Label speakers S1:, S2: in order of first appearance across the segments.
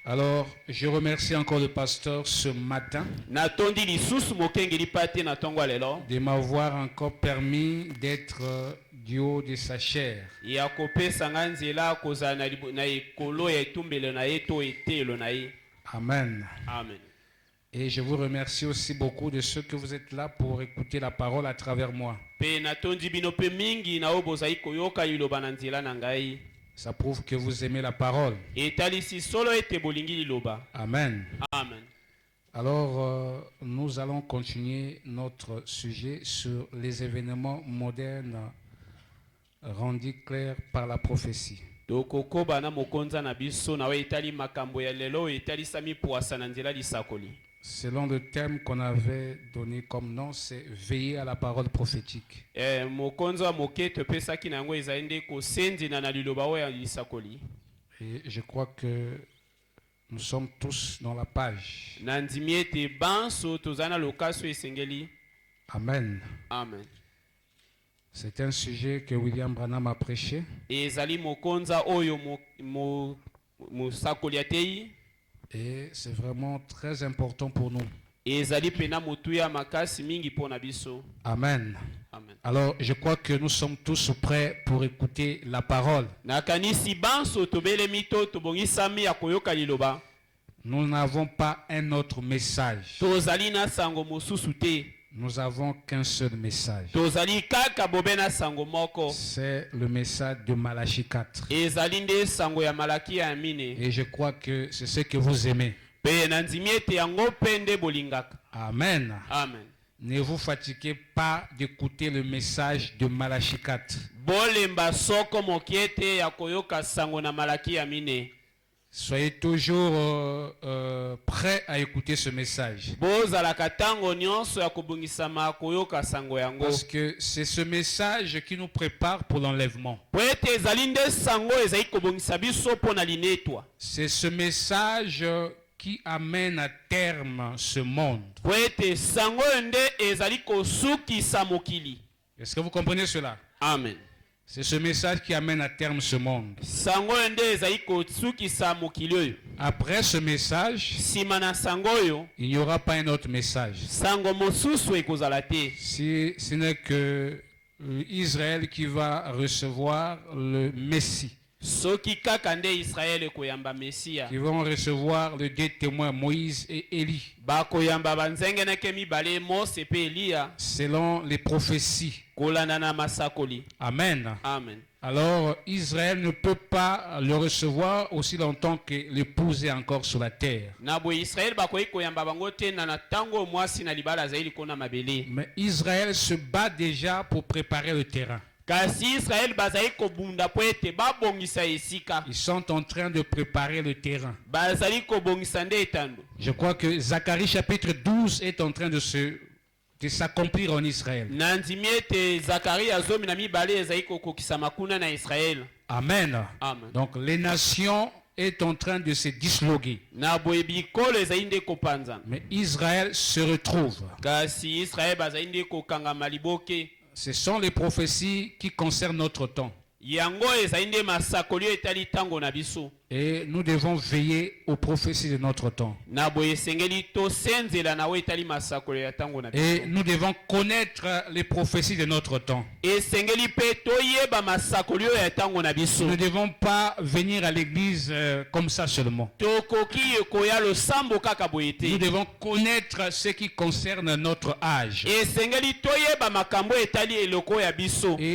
S1: Alors, je remercie encore le pasteur ce matin de m'avoir encore permis d'être du haut de sa chair. Amen.
S2: Amen.
S1: Et je vous remercie aussi beaucoup de ceux que vous êtes là pour écouter la parole à travers moi. Ça prouve que vous aimez la parole. Amen.
S2: Amen.
S1: Alors, nous allons continuer notre sujet sur les événements modernes rendus clairs par la prophétie. Selon le thème qu'on avait donné comme nom, c'est veiller à la parole prophétique. Et je crois que nous sommes tous dans la page. Amen.
S2: Amen.
S1: C'est un sujet que William Branham a prêché. Et c'est vraiment très important pour nous. Amen.
S2: Amen.
S1: Alors, je crois que nous sommes tous prêts pour écouter la parole. Nous n'avons pas un autre message. Nous n'avons qu'un seul message. C'est le message de Malachie 4. Et je crois que c'est ce que vous aimez. Amen.
S2: Amen.
S1: Ne vous fatiguez pas d'écouter le message de Malachie 4. Soyez toujours prêts à écouter ce message. Parce que c'est ce message qui nous prépare pour l'enlèvement. C'est ce message qui amène à terme ce monde. Est-ce que vous comprenez cela?
S2: Amen.
S1: C'est ce message qui amène à terme ce monde. Après ce message, il n'y aura pas un autre message. Si ce n'est que Israël qui va recevoir le Messie. Qui vont recevoir les deux témoins, Moïse et Élie. Selon les prophéties. Amen.
S2: Amen.
S1: Alors, Israël ne peut pas le recevoir aussi longtemps que l'épouse est encore sur la terre. Mais Israël se bat déjà pour préparer le terrain. Ils sont en train de préparer le terrain. Je crois que Zacharie chapitre 12 est en train de s'accomplir en Israël. Amen.
S2: Amen.
S1: Donc les nations est en train de se disloquer. Mais Israël se retrouve. Ce sont les prophéties qui concernent notre temps. Et nous devons veiller aux prophéties de notre temps. Et nous devons connaître les prophéties de notre temps. Nous ne devons pas venir à l'église comme ça seulement. Nous devons connaître ce qui concerne notre âge. Et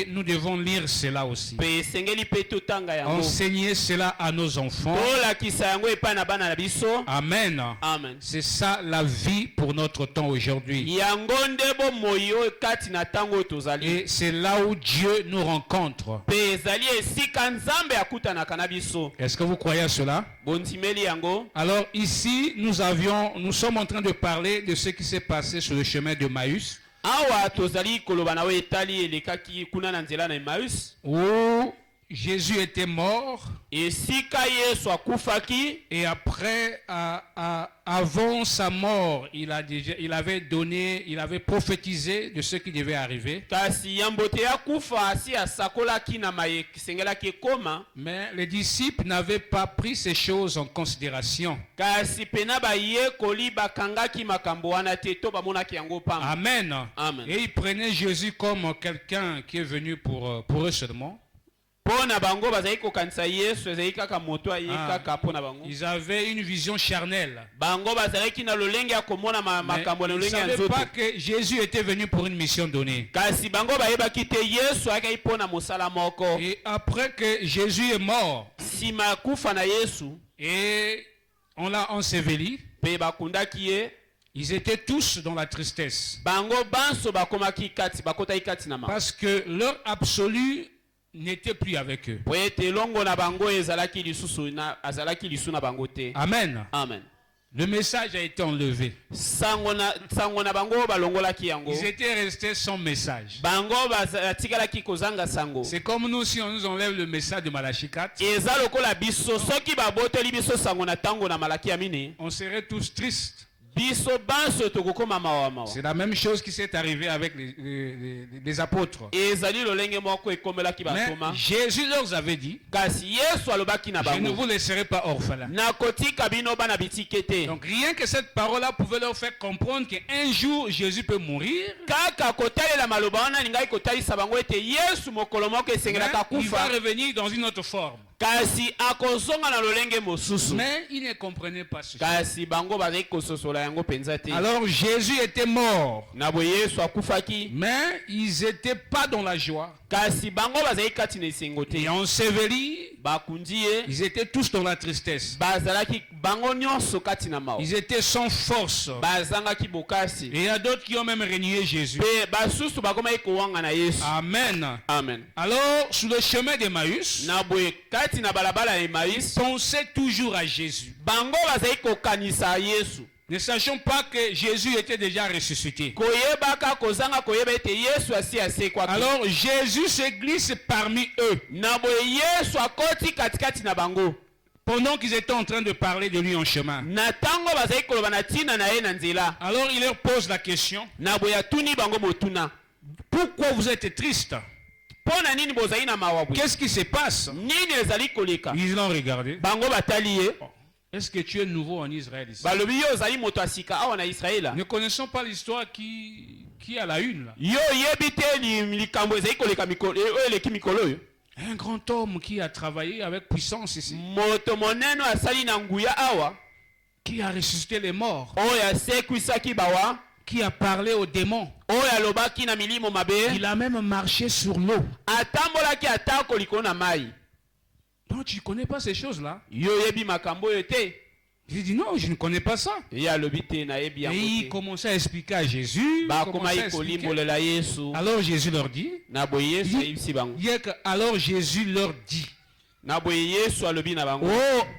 S1: nous devons lire cela aussi. Enseigner cela à nos enfants. Amen.
S2: Amen.
S1: C'est ça la vie pour notre temps aujourd'hui. Et c'est là où Dieu nous rencontre. Est-ce que vous croyez à cela? Alors ici, nous sommes en train de parler de ce qui s'est passé sur le chemin de Maüs. Où Jésus était mort.
S2: Et
S1: après, avant sa mort, il avait prophétisé de ce qui devait arriver. Mais les disciples n'avaient pas pris ces choses en considération. Amen.
S2: Amen.
S1: Et ils prenaient Jésus comme quelqu'un qui est venu pour eux seulement. Ils avaient une vision charnelle. Mais ils ne savaient pas que Jésus était venu pour une mission donnée. Et après que Jésus est mort, et on l'a enseveli, ils étaient tous dans la tristesse. Parce que leur absolu n'était plus avec eux. Amen.
S2: Amen.
S1: Le message a été enlevé. Ils étaient restés sans message. C'est comme nous si on nous enlève le message de Malachie 4. On serait tous tristes. C'est la même chose qui s'est arrivée avec les apôtres. Mais Jésus leur avait dit, je ne vous laisserai pas orphelins. Donc rien que cette parole-là pouvait leur faire comprendre qu'un jour Jésus peut mourir. Il va revenir dans une autre forme. Mais ils ne comprenaient pas ce. Alors Jésus était mort. Mais ils n'étaient pas dans la joie. Et enseveli, ils étaient tous dans la tristesse. Ils étaient sans force. Et il y a d'autres qui ont même renié Jésus. Amen.
S2: Amen.
S1: Alors, sur le chemin d'Emmaüs, ils pensaient toujours à Jésus. Ne sachant pas que Jésus était déjà ressuscité. Alors Jésus se glisse parmi eux. Pendant qu'ils étaient en train de parler de lui en chemin. Alors il leur pose la question. Pourquoi vous êtes tristes? Qu'est-ce qui se passe? Ils l'ont regardé. Est-ce que tu es nouveau en Israël ici? Ne connaissons pas l'histoire qui est à la une là. Un grand homme qui a travaillé avec puissance ici. Qui a ressuscité les morts. Qui a parlé aux démons. Il a même marché sur l'eau. Non, tu ne connais pas ces choses-là. J'ai dit non, je ne connais pas ça. Et il commençait à expliquer à Jésus. Alors Jésus leur dit. Alors Jésus leur dit. Oh,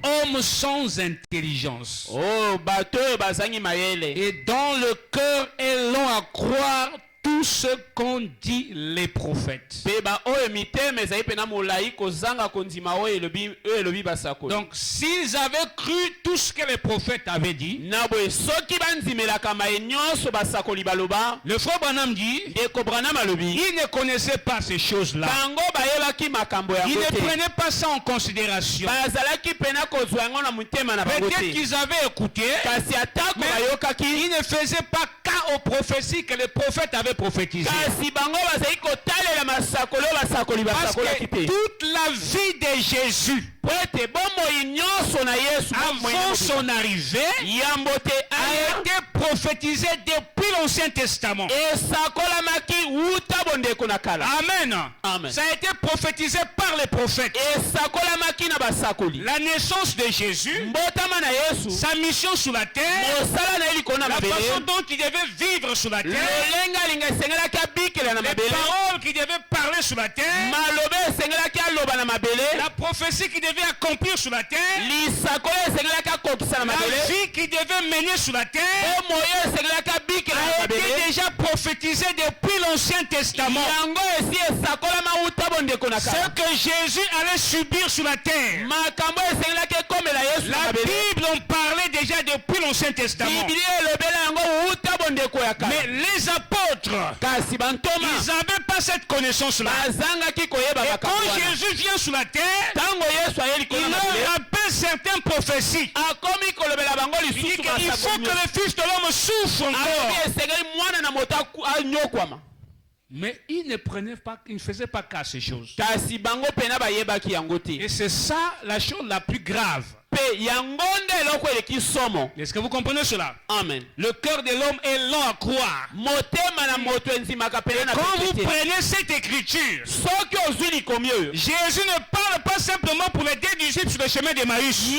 S1: homme sans intelligence. Et dans le cœur est long à croire tout ce qu'ont dit les prophètes. Donc s'ils avaient cru tout ce que les prophètes avaient dit, le frère Branham dit, il ne connaissait pas ces choses-là. Il ne prenait pas ça en considération. Peut-être qu'ils avaient écouté, mais ils ne faisaient pas cas aux prophéties que les prophètes avaient prophétisées. Parce que toute la vie de Jésus, avant son arrivée, a été prophétisée depuis l'Ancien Testament. Amen.
S2: Amen.
S1: Ça a été prophétisé par les prophètes. La naissance de Jésus, sa mission sur la terre, la façon dont il devait vivre sur la terre, les paroles qu'il devait parler sur la terre, la prophétie qu'il devait accomplir sur la terre, la vie qu'il devait mener sur la terre, a a été déjà prophétisé depuis l'Ancien Testament. Ce que Jésus allait subir sur la terre. La Bible en parlait déjà depuis l'Ancien Testament. Mais les apôtres, ils n'avaient pas cette connaissance-là. Et quand Jésus vient sur la terre, il leur rappelle certaines prophéties. Il dit qu'il faut que le Fils de l'homme souffre encore. Mais il ne faisait pas cas à ces choses. Et c'est ça la chose la plus grave. Est-ce que vous comprenez cela?
S2: Amen.
S1: Le cœur de l'homme est lent à croire. Quand vous prenez cette écriture, Jésus ne parle pas simplement pour les deux disciples sur le chemin d'Emmaüs.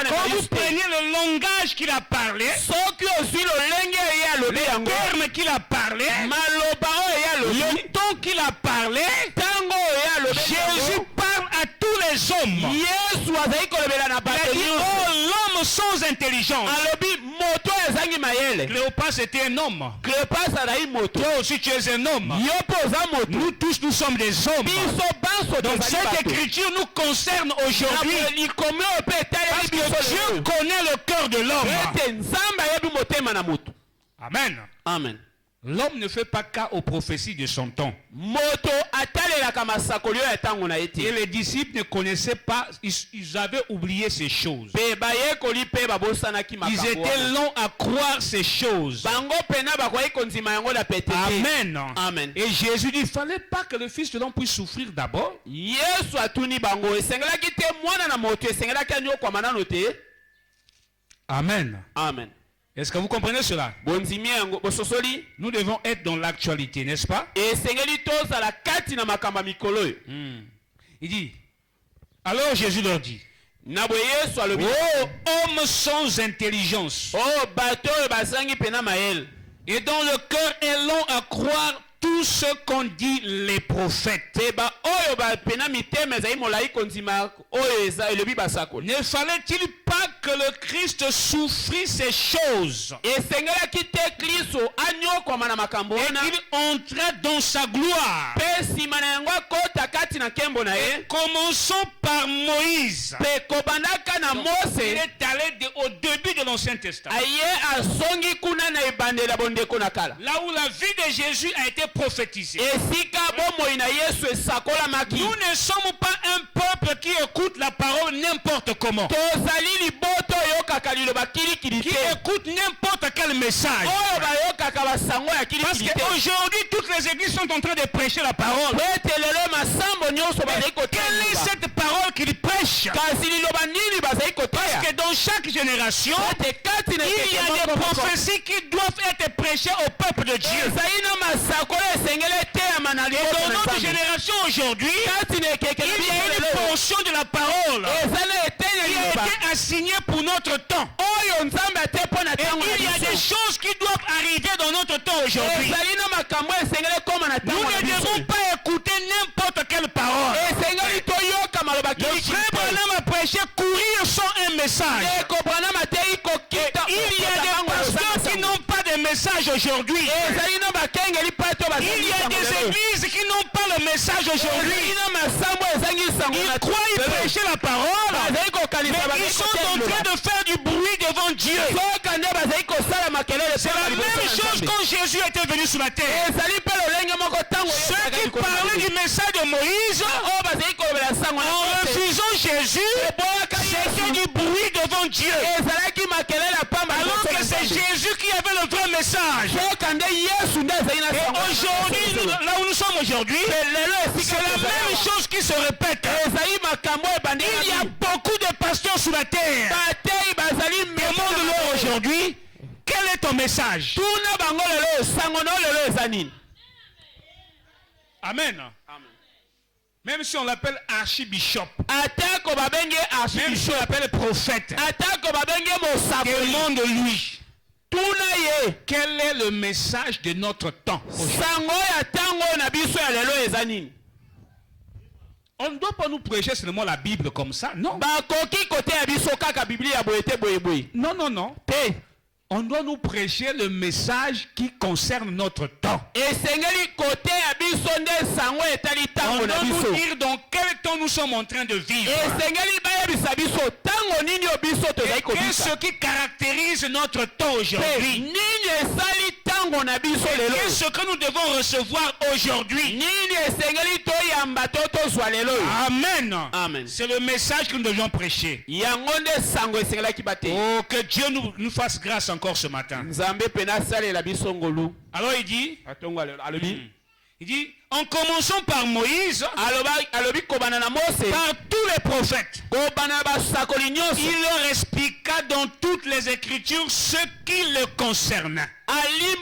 S1: Quand vous prenez le langage qu'il a parlé, les termes qu'il a parlé, le ton qu'il a parlé, Jésus parle à tous les hommes. Il a dit, oh, l'homme sans intelligence. Cléopas était un homme. Toi aussi tu es un homme. Nous tous nous sommes des hommes. Donc cette écriture nous concerne aujourd'hui. Parce que Dieu connaît le cœur de l'homme. Amen.
S2: Amen.
S1: L'homme ne fait pas cas aux prophéties de son temps. Et les disciples ne connaissaient pas, ils avaient oublié ces choses. Ils étaient longs à croire ces choses. Amen.
S2: Amen.
S1: Et Jésus dit, il ne fallait pas que le Fils de l'homme puisse souffrir d'abord. Amen.
S2: Amen.
S1: Est-ce que vous comprenez cela? Nous devons être dans l'actualité, n'est-ce pas? Il dit, alors Jésus leur dit, oh homme sans intelligence, et dont le cœur est long à croire tout ce qu'ont dit les prophètes. Ne fallait-il pas que le Christ souffrit ces choses et qu'il entrait dans sa gloire? Et commençons par Moïse. Il est allé au début de l'Ancien Testament. Là où la vie de Jésus a été prophétisée. Nous ne sommes pas un peuple qui écoute la parole n'importe comment. Qui écoute n'importe quel message. Parce qu'aujourd'hui, toutes les églises sont en train de prêcher la parole. Mais quelle est cette parole qu'ils prêchent? Parce que dans chaque génération, il y a des prophéties qui doivent être prêchées au peuple de Dieu. Et dans notre génération aujourd'hui, il y a une portion de la parole qui a été assignée pour notre temps. Et il y a des choses qui doivent arriver dans notre temps aujourd'hui. Nous ne devons pas écouter n'importe quelle parole. Le frère Branham a prêché courir sans un message. Il y a des pasteurs qui n'ont pas de message aujourd'hui. Il y a des églises qui n'ont pas le message aujourd'hui. Ils croient y prêcher la parole, mais ils sont en train de faire du bruit devant Dieu. C'est la même chose quand Jésus était venu sur la terre. Ceux qui parlaient du message de Moïse, en refusant Jésus, c'était du bruit devant Dieu. Alors que c'est Jésus qui avait le vrai message. Et aujourd'hui, là où nous sommes aujourd'hui, c'est la même chose qui se répète. Il y a beaucoup de pasteurs sur la terre. Demande-leur aujourd'hui, quel est ton message? Amen. Même si on l'appelle archibishop, même si on l'appelle prophète, demande-lui, quel est le message de notre temps? On ne doit pas nous prêcher seulement la Bible comme ça, non. Non, non, non. On doit nous prêcher le message qui concerne notre temps. On doit nous dire dans quel temps nous sommes en train de vivre. Et qu'est-ce qui caractérise notre temps aujourd'hui? Qu'est-ce que nous devons recevoir aujourd'hui? Amen.
S2: Amen.
S1: C'est le message que nous devons prêcher. Oh, que Dieu nous fasse grâce encore ce matin. Alors il dit, en commençant par Moïse, par tous les prophètes, il leur expliqua dans toutes les Écritures ce qui le concerne. Il ne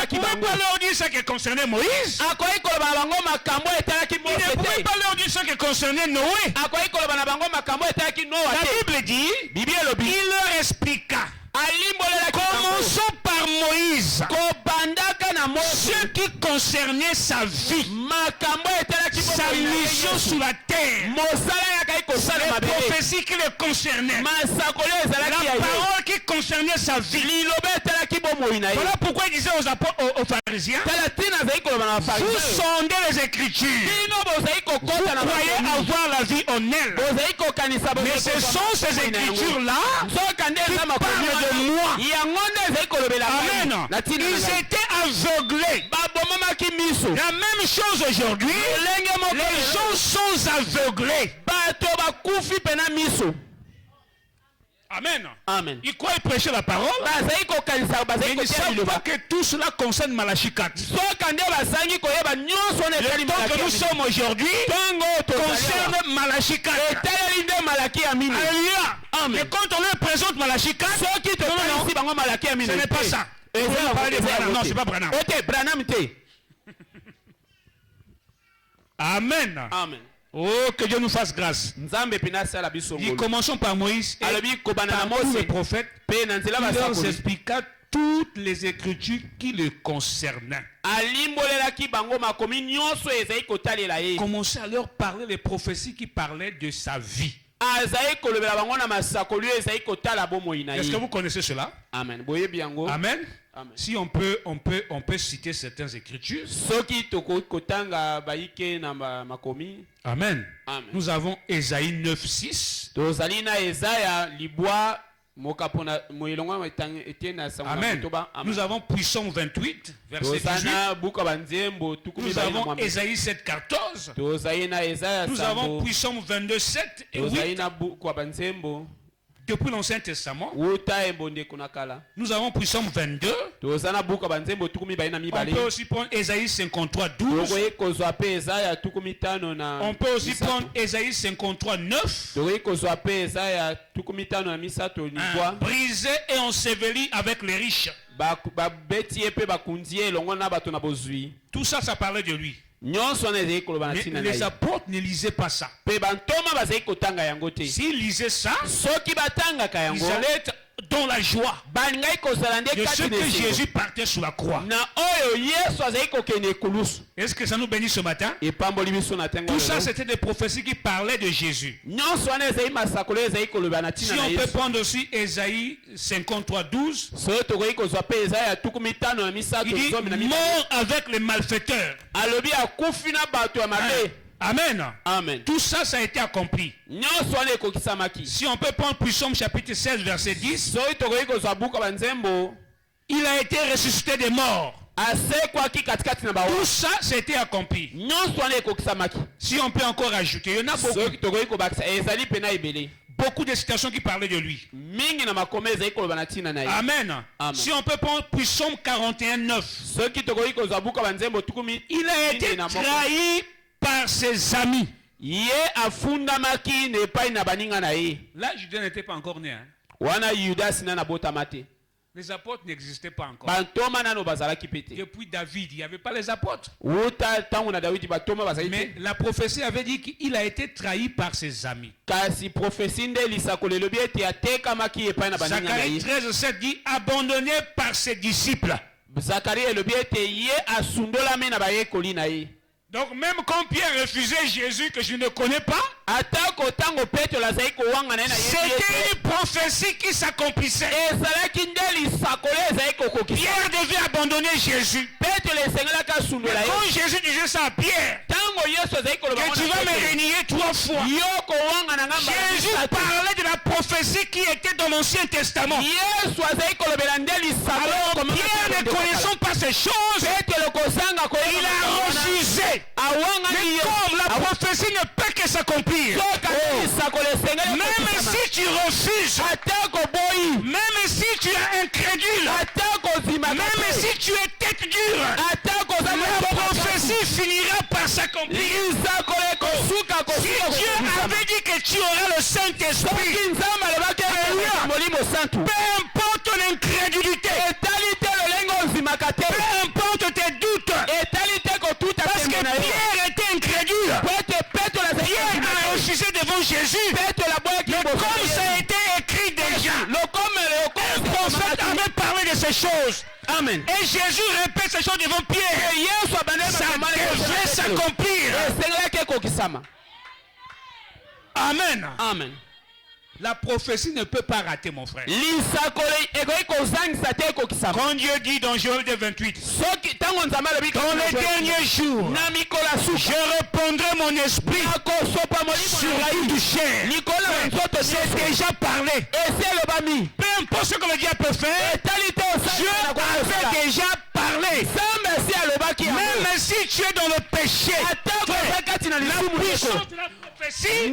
S1: pouvait pas leur dire ce qui concernait Moïse. Il ne pouvait pas leur dire ce qui concernait Noé. La Bible dit, il leur expliqua. Commençons par Moïse. Ce qui concernait sa vie, sa mission sur la terre, les prophéties qui le concernaient, la parole qui concernait sa vie. Voilà pourquoi il disait aux pharisiens, vous sondez les Écritures, vous croyez avoir la vie en elle, mais ce sont ces Écritures-là qui parlent de moi. Amen. Ils étaient aveuglés. La même chose aujourd'hui. Les gens sont aveuglés. Amen.
S2: Amen.
S1: Ils croient prêcher la parole. Mais ils ne savent pas que tout cela concerne Malachie 4. Le temps que nous sommes aujourd'hui concerne Malachie 4. Alléluia. Mais quand on leur présente Malachie 4, ce n'est pas ça. Non, c'est pas Branham. Amen.
S2: Amen.
S1: Oh, que Dieu nous fasse grâce. Nous commençons par Moïse et par tous les prophètes. Il leur expliqua toutes les Écritures qui le concernaient. Commencez à leur parler les prophéties qui parlaient de sa vie. Est-ce que vous connaissez cela?
S2: Amen.
S1: Amen. Amen. Si on peut citer certaines Écritures. Amen.
S2: Amen.
S1: Nous avons Ésaïe 9:6. Amen. Nous avons Puissant 28, verset 18. Nous avons Ésaïe 7:14. Nous avons Puissant 22:7 et 8. Depuis l'Ancien Testament, nous avons Puissant 22. On peut aussi prendre Ésaïe 53:12. On peut aussi prendre Ésaïe 53:9. Brisé et enseveli avec les riches. Tout ça, ça parlait de lui. Mais les apôtres ne lisaient pas ça. S'ils lisaient ça, ils allaient être dans la joie de ce que Jésus partait sur la croix. Est-ce que ça nous bénit ce matin? Tout ça, c'était des prophéties qui parlaient de Jésus. Si on peut prendre aussi Ésaïe 53:12, il dit mort avec les malfaiteurs. Amen.
S2: Amen.
S1: Tout ça, ça a été accompli. Si on peut prendre Psaume chapitre 16, verset 10, il a été ressuscité des morts. Tout ça, ça a été accompli. Si on peut encore ajouter, il y en a beaucoup. Beaucoup de citations qui parlaient de lui. Amen.
S2: Amen.
S1: Si on peut prendre Psaume 41:9, il a été trahi par ses amis. Là, Judas n'était pas encore né. Hein? Les apôtres n'existaient pas encore. Depuis David, il n'y avait pas les apôtres. Mais la prophétie avait dit qu'il a été trahi par ses amis. Zacharie 13:7 dit abandonné par ses disciples. Donc même quand Pierre refusait Jésus que je ne connais pas, c'était une prophétie qui s'accomplissait. Pierre devait abandonner Jésus. Mais quand Jésus disait ça à Pierre, que tu vas me renier 3 fois, Jésus parlait de la prophétie qui était dans l'Ancien Testament. Alors Pierre, ne connaissant pas ces choses, il a refusé. Mais comme la prophétie ne peut que s'accomplir, même si tu refuses, même si tu es incrédule, même si tu es tête dure, la prophétie finira par s'accomplir. Si Dieu avait dit que tu auras le Saint-Esprit, peu importe l'incrédulité, peu importe tes doutes, parce que Pierre était incrédule, Pierre a refusé devant Jésus, mais comme ça a été écrit déjà, un prophète avait parlé de ces choses. Amen. Et Jésus répète ces choses devant Pierre. Ça devait s'accomplir. Amen. Amen. La prophétie ne peut pas rater, mon frère. Quand Dieu dit dans Joël 28, dans les derniers jours, je répandrai mon esprit sur toute chair. C'est déjà parlé. Peu importe ce que le diable peut faire, Dieu avait déjà parlé. Même si tu es dans le péché, la puissance de la prophétie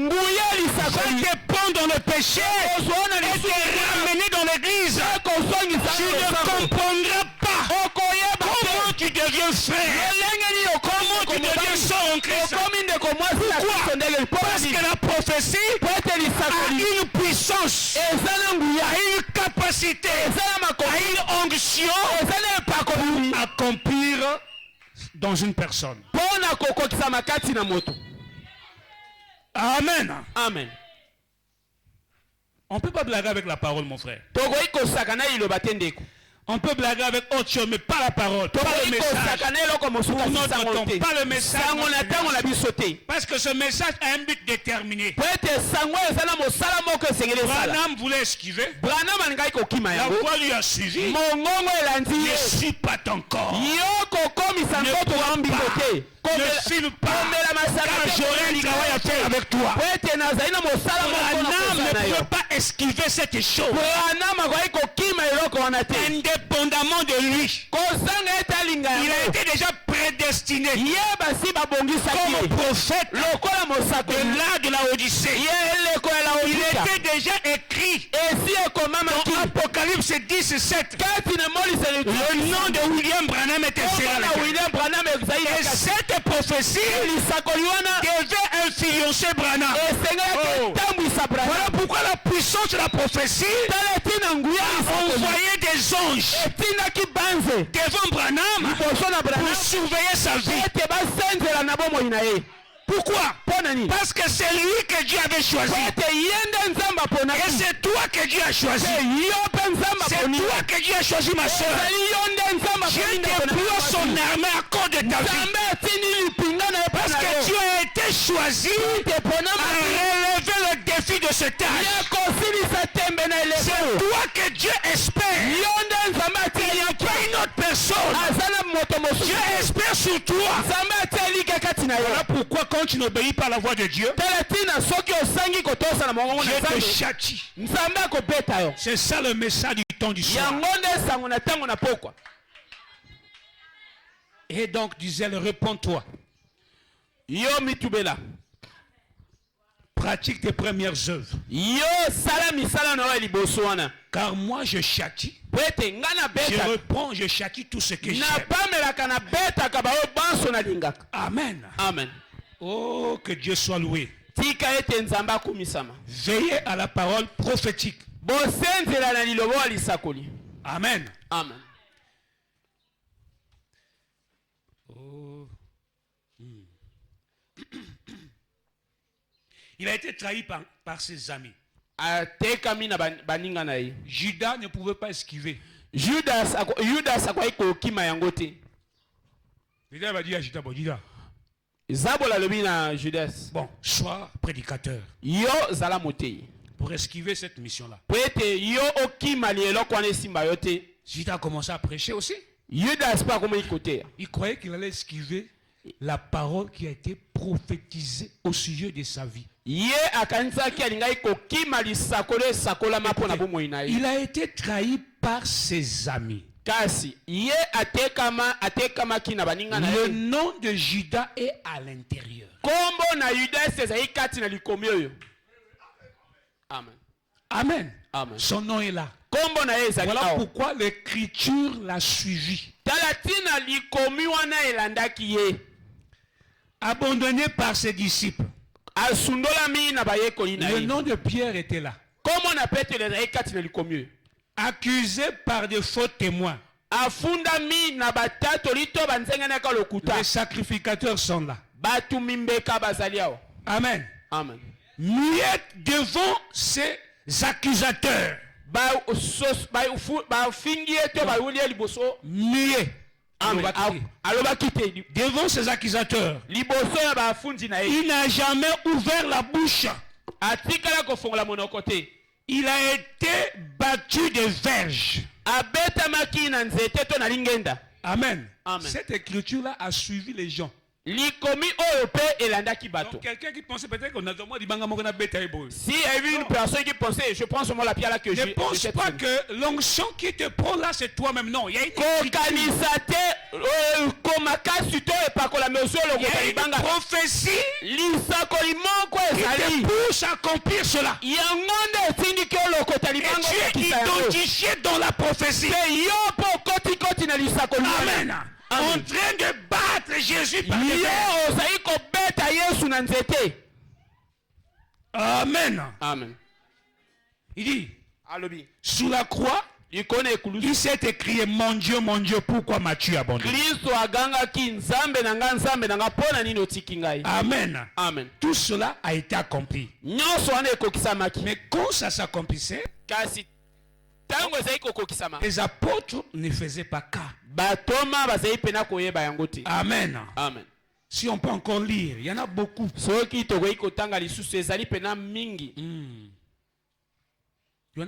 S1: va te prendre dans le péché et te ramener dans l'église. Tu ne comprendras pas comment tu deviens frère, comment tu deviens sœur en Christ. Pourquoi? Parce que la prophétie a une puissance, a une capacité, a une onction à accomplir dans une personne. Amen. Amen. On ne peut pas blaguer avec la parole, mon frère. On peut blaguer avec autre chose, mais pas la parole, pas le message. Pour notre temps, pas le message. Parce que ce message a un but déterminé. Branham voulait esquiver. La voix lui a suivi. Ne suis pas ton corps. Ne file pas, car j'aurai un travail à faire avec toi. Branham ne peut pas esquiver cette chose. Indépendamment de lui, il a été déjà prédestiné comme prophète de l'art de la Odyssée. Il était déjà écrit dans Apocalypse 17. Le nom de William Branham était inséré. Et cette prophétie devait influencer Branham. Voilà pourquoi la puissance de la prophétie a envoyé des anges devant Branham pour surveiller sa vie. Pourquoi? Parce que c'est lui que Dieu avait choisi. Et c'est toi que Dieu a choisi. C'est toi que Dieu a choisi, ma soeur. Dieu déploie son armée à cause de ta vie. Parce que tu as été choisi à relever le défi de cet âge. C'est toi que Dieu espère. Il n'y a pas une autre personne. Dieu espère sur toi. Voilà pourquoi quand tu n'obéis pas à la voix de Dieu, Dieu te châtie. C'est ça le message du temps du soir. Et donc disait, réponds-toi. Pratique tes premières œuvres. Car moi je châtie. Je reprends, je châtie tout ce que j'aime. Amen. Amen. Oh, que Dieu soit loué. Veillez à la parole prophétique. Amen. Amen. Oh. Il a été trahi par ses amis. Judas ne pouvait pas esquiver. Judas va dire à Judas, bon, Judas,
S2: Bon, sois prédicateur.
S1: Yo zala motei.
S2: Pour esquiver cette mission-là.
S1: Yo okima lielo kwane simba yote.
S2: Judas a commencé à prêcher aussi.
S1: Judas pas comment il côté.
S2: Il croyait qu'il allait esquiver la parole qui a été prophétisée au sujet de sa vie. Il a été trahi par ses amis. Le nom de Judas est à l'intérieur.
S1: Amen.
S2: Amen.
S1: Amen.
S2: Son nom est là. Voilà pourquoi l'écriture l'a suivi. Abandonné par ses disciples. Le nom de Pierre était là. Accusé par de faux témoins. Les sacrificateurs sont là. Amen.
S1: Amen.
S2: Muet devant ces accusateurs. Muet. Devant ces accusateurs. Il n'a jamais ouvert la bouche. Il a été battu de verges. Amen.
S1: Amen.
S2: Cette écriture-là a suivi les gens. Donc quelqu'un qui pensait peut-être qu'on a demandé si il y a une personne qui pensait, je pense moi la pierre là que je ne pense pas que l'onction qui te prend là c'est toi-même. Non, il y a une prophétie qui te pousse à accomplir cela. Et tu es identifié dans la prophétie. Amen. En train de battre Jésus par les Amen.
S1: Amen.
S2: Il dit, sous la croix, il s'est écrié, mon Dieu, pourquoi m'as-tu abandonné? Amen.
S1: Amen.
S2: Tout cela a été accompli. Mais quand ça s'accomplissait, les apôtres ne faisaient pas cas. Amen.
S1: Amen.
S2: Si on peut encore lire, il y en a beaucoup. Il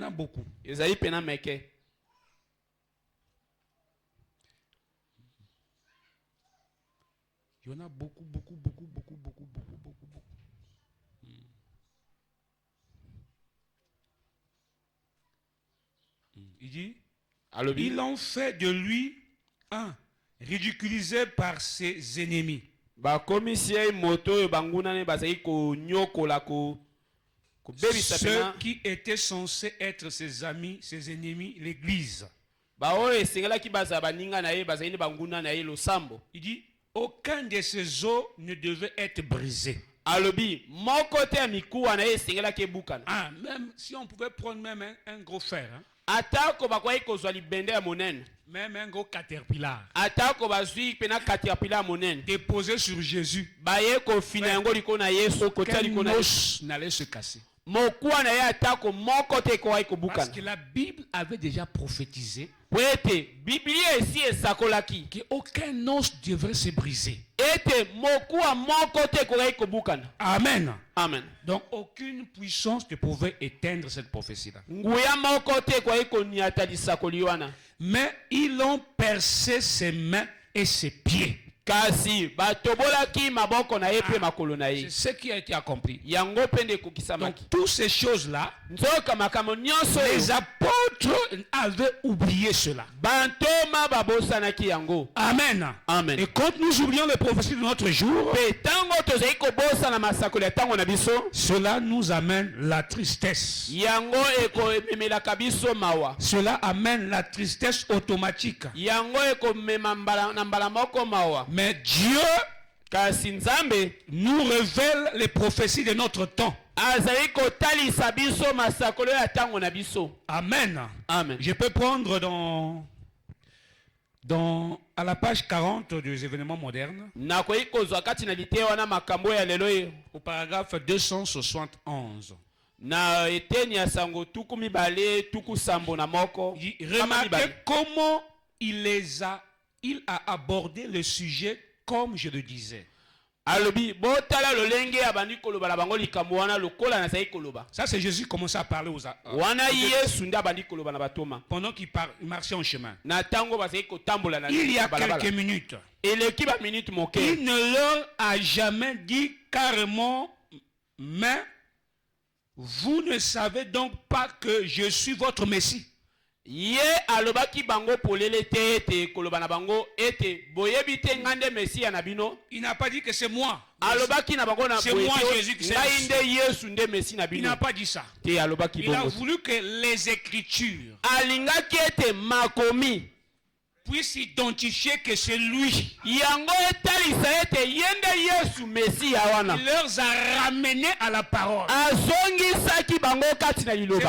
S2: y en a beaucoup. Il y en a beaucoup. Il dit, ils ont fait de lui un ridiculisé par ses ennemis. Ceux qui étaient censés être ses amis, ses ennemis, l'église. Il dit, aucun de ces os ne devait être brisé. Même si on pouvait prendre même un gros fer. Même un gros caterpillar. Déposé sur Jésus. Aucun os n'allait se casser. Parce que la Bible avait déjà prophétisé qu'aucun os devrait se briser. Amen.
S1: Amen.
S2: Donc aucune puissance ne pouvait éteindre cette prophétie-là. Mais ils ont percé ses mains et ses pieds. C'est ce qui a été accompli. Donc toutes ces choses-là, les apôtres avaient oublié cela. Amen.
S1: Amen.
S2: Et quand nous oublions les prophéties de notre jour, cela nous amène la tristesse. Cela amène la tristesse automatique. Mais Dieu nous révèle les prophéties de notre temps. Amen.
S1: Amen.
S2: Je peux prendre à la page 40 des événements modernes, au paragraphe 271. Remarquez comment il a abordé le sujet comme je le disais.
S1: Ça c'est Jésus commençait à parler aux pendant qu'il marchait en chemin. Il y a quelques minutes. Il ne leur a jamais dit carrément, mais vous ne savez donc pas que je suis votre Messie.
S2: Ye alobaki bango polele te ete kolobana bango ete boyebite ngande Messia na bino.
S1: Il n'a pas dit que c'est moi.
S2: Alobaki na bango na
S1: c'est moi Jésus qui c'est.
S2: Yesu nde Messi na bino.
S1: Il n'a pas dit ça.
S2: Te alobaki
S1: il a voulu que les Écritures
S2: alingaki ete makomi
S1: puisse identifier que c'est lui.
S2: Il leur
S1: a ramené à la parole. C'est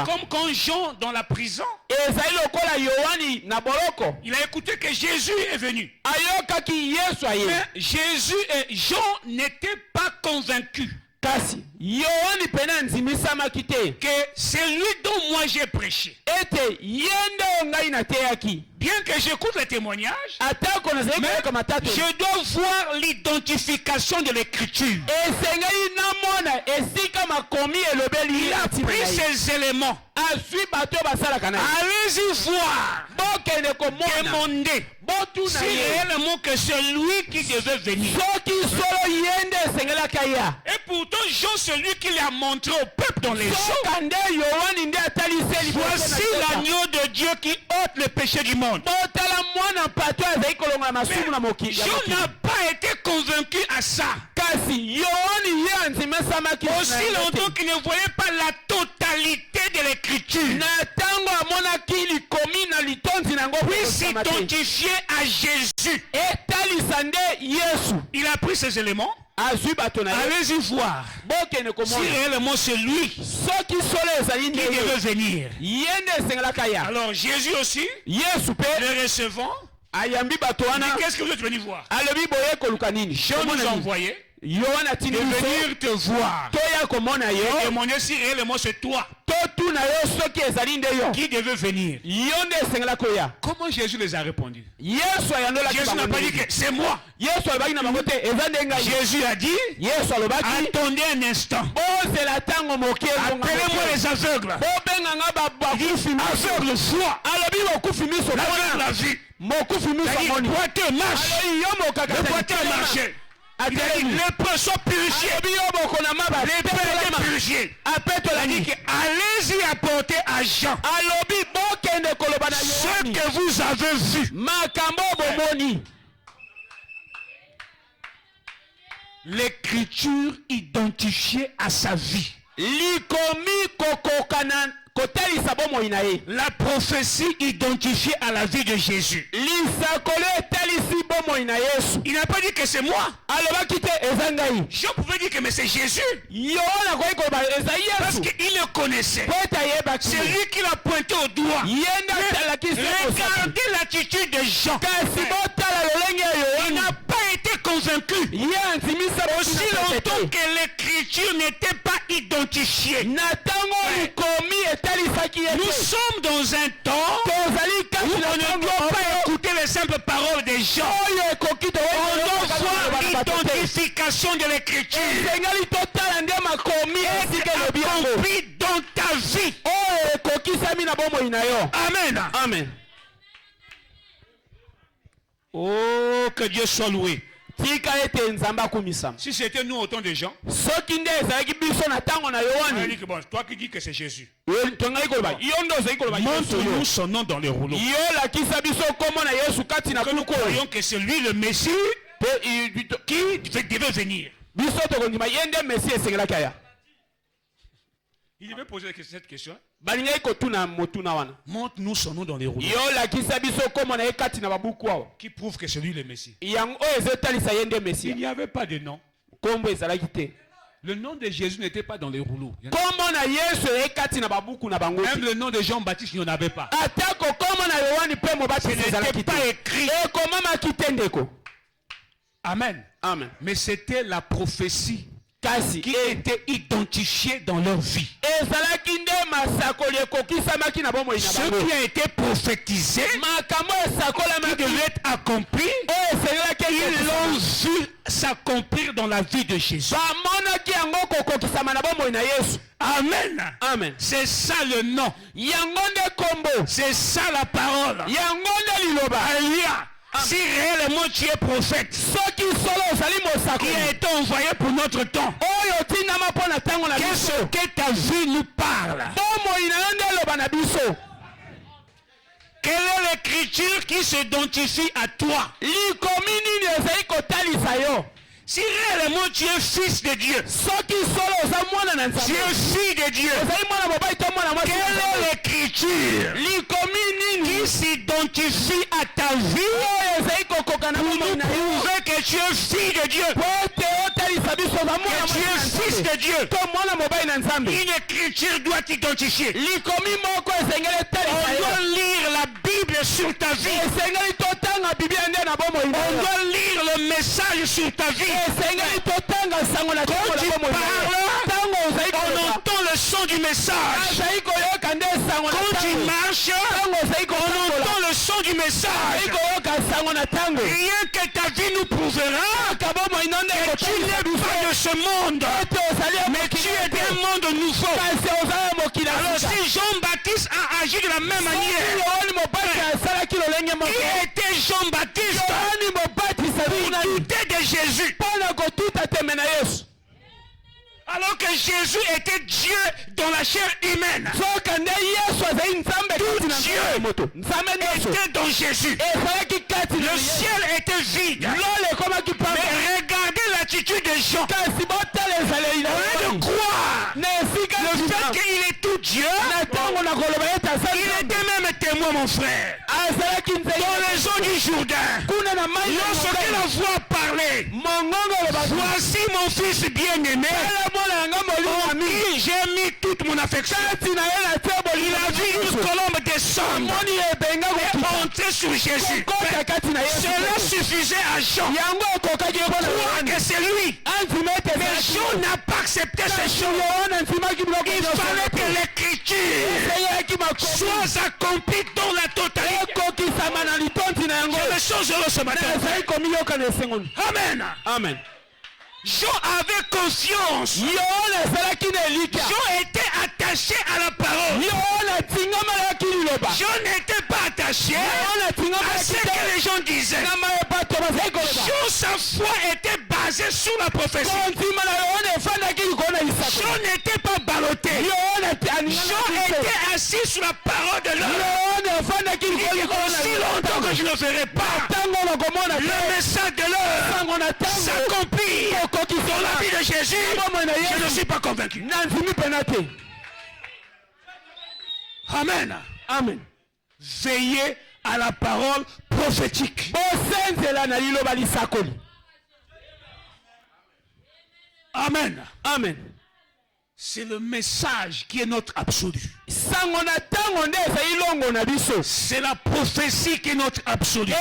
S1: comme quand Jean dans la prison, il a écouté que Jésus est venu. Mais Jésus et Jean n'étaient pas convaincus que c'est lui dont moi j'ai prêché. Bien que j'écoute les témoignages, je dois voir l'identification de l'écriture. Il a pris ces éléments. Allez-y voir. Demandez si réellement que c'est lui qui devait venir. Et pourtant Jean, c'est lui qui l'a montré au peuple dans les eaux. Voici l'agneau de Dieu qui ôte le péché du monde. Mais Jean n'a pas été convaincu à ça. Aussi longtemps qu'il ne voyait pas la totalité de l'écriture. Puis s'identifier à Jésus. Il a pris ces éléments. Allez-y voir si réellement c'est lui qui devait venir. Alors Jésus aussi, le recevant, qu'est-ce que vous êtes venu voir? Jean nous a envoyé de venir te voir et témoigner si réellement c'est toi qui devait venir. Comment Jésus les a répondu? Jésus n'a pas dit que c'est moi. Jésus a dit, attendez un instant, appelez-moi les aveugles. Aveugle foi, l'aveugle la vie. Le boiteux marche. Le boiteux a marché. Les preux sont purifiés. Les preux sont purifiés. Allez-y apporter à Jean ce que vous avez vu. L'écriture identifiée à sa vie. La prophétie identifiée à la vie de Jésus. Il n'a pas dit que c'est moi. Je pouvais dire que mais c'est Jésus. Parce qu'il le connaissait. C'est lui qui l'a pointé au doigt. Regardez l'attitude de Jean. Il n'a pas été convaincu. Aussi longtemps que l'écriture n'était pas identifiée. Nous sommes dans un temps où on ne doit pas écouter les simples paroles des gens. On doit voir l'identification de l'écriture accomplie dans ta vie. Amen.
S2: Amen.
S1: Oh, que Dieu soit loué. Si c'était nous autant de gens, bon, toi qui dis que c'est Jésus, montre-nous son nom dans les rouleaux. Que nous croyons que c'est lui le Messie qui devait venir. Il devait poser cette question. Montre-nous son nom dans les rouleaux. Qui prouve que c'est lui le Messie. Il n'y avait pas de nom. Le nom de Jésus n'était pas dans les rouleaux. Même le nom de Jean-Baptiste, il n'y en avait pas. Ce n'était pas écrit. Amen.
S2: Amen.
S1: Mais c'était la prophétie qui étaient identifiés dans leur vie.
S2: Ce
S1: qui a été prophétisé, qui devait être accompli, ils l'ont vu s'accomplir dans la vie de Jésus. Amen.
S2: Amen.
S1: C'est ça le nom. C'est ça la parole. Alléluia. Si réellement tu es prophète, qui a été envoyé pour notre temps, qu'est-ce que ta vie nous parle? Quelle est l'écriture qui s'identifie à toi? Si réellement tu es fils de Dieu, tu es fille de Dieu, quelle est l'écriture qui s'identifie à ta vie pour nous prouver que tu es fille de Dieu, que tu es fils de Dieu? Une écriture doit t'identifier. On doit lire la Bible sur ta vie. On doit lire le message sur ta vie. Quand tu parles, on entend le son du message. Quand tu marches, on entend le son du message. Rien que ta vie nous prouvera que tu n'es pas de ce monde, mais tu es d'un monde nouveau. Alors si Jean-Baptiste a agi de la même manière, qui était Jean-Baptiste pour douter de Jésus, alors que Jésus était Dieu dans la chair humaine? Tout Dieu était dans Jésus. Le ciel était vide. Mais regardez l'attitude de Jean. Au lieu de croire le fait qu'il est tout Dieu, il était même témoin, mon frère. Dans les eaux du Jourdain, lorsque la voix parlait, voici mon fils bien-aimé, en qui j'ai mis toute mon affection. Il a vu une colombe descendre et entrer sur Jésus. Cela suffisait à Jean de croire que c'est lui. Mais Jean n'a pas accepté ces choses. Il fallait que l'écriture soit accomplie dans la totalité. Je me sens heureux ce matin. Amen.
S2: Amen.
S1: Jean avait conscience. Jean était attaché à la parole. Jean n'était pas attaché à ce que les gens disaient. Jean, sa foi était basée sur la prophétie. Jean n'était pas ballotté. Jean était assis sur la parole de l'homme. Il dit aussi longtemps que je ne ferai pas, le message de l'homme s'accomplit dans la vie de Jésus. Je ne suis pas convaincu. Amen.
S2: Amen.
S1: Veillez à la parole prophétique. Amen.
S2: Amen.
S1: C'est le message qui est notre absolu. C'est la prophétie qui est notre absolu.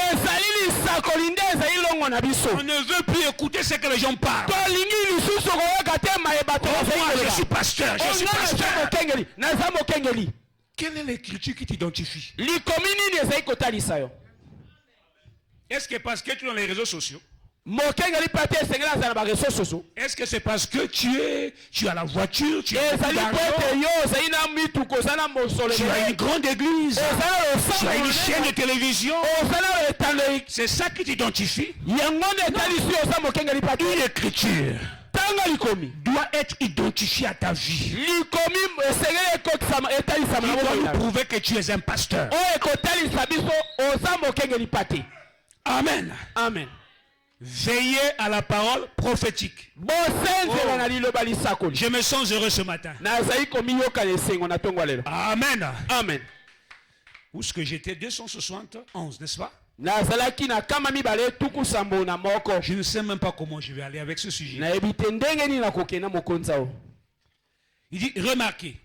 S1: On ne veut plus écouter ce que les gens parlent. Moi, je suis pasteur. Je suis pasteur. Quelle est l'écriture qui t'identifie? Est-ce que parce que tu es dans les réseaux sociaux? Est-ce que c'est parce que tu as la voiture, tu as une grande église, tu as une chaîne de télévision? C'est ça qui t'identifie? Une écriture doit être identifiée à ta vie. Il doit nous prouver que tu es un pasteur. Amen.
S2: Amen.
S1: Veillez à la parole prophétique. Je me sens heureux ce matin. Amen.
S2: Amen.
S1: Où est-ce que j'étais? 271, n'est-ce pas? Je ne sais même pas comment je vais aller avec ce sujet. Il dit, remarquez.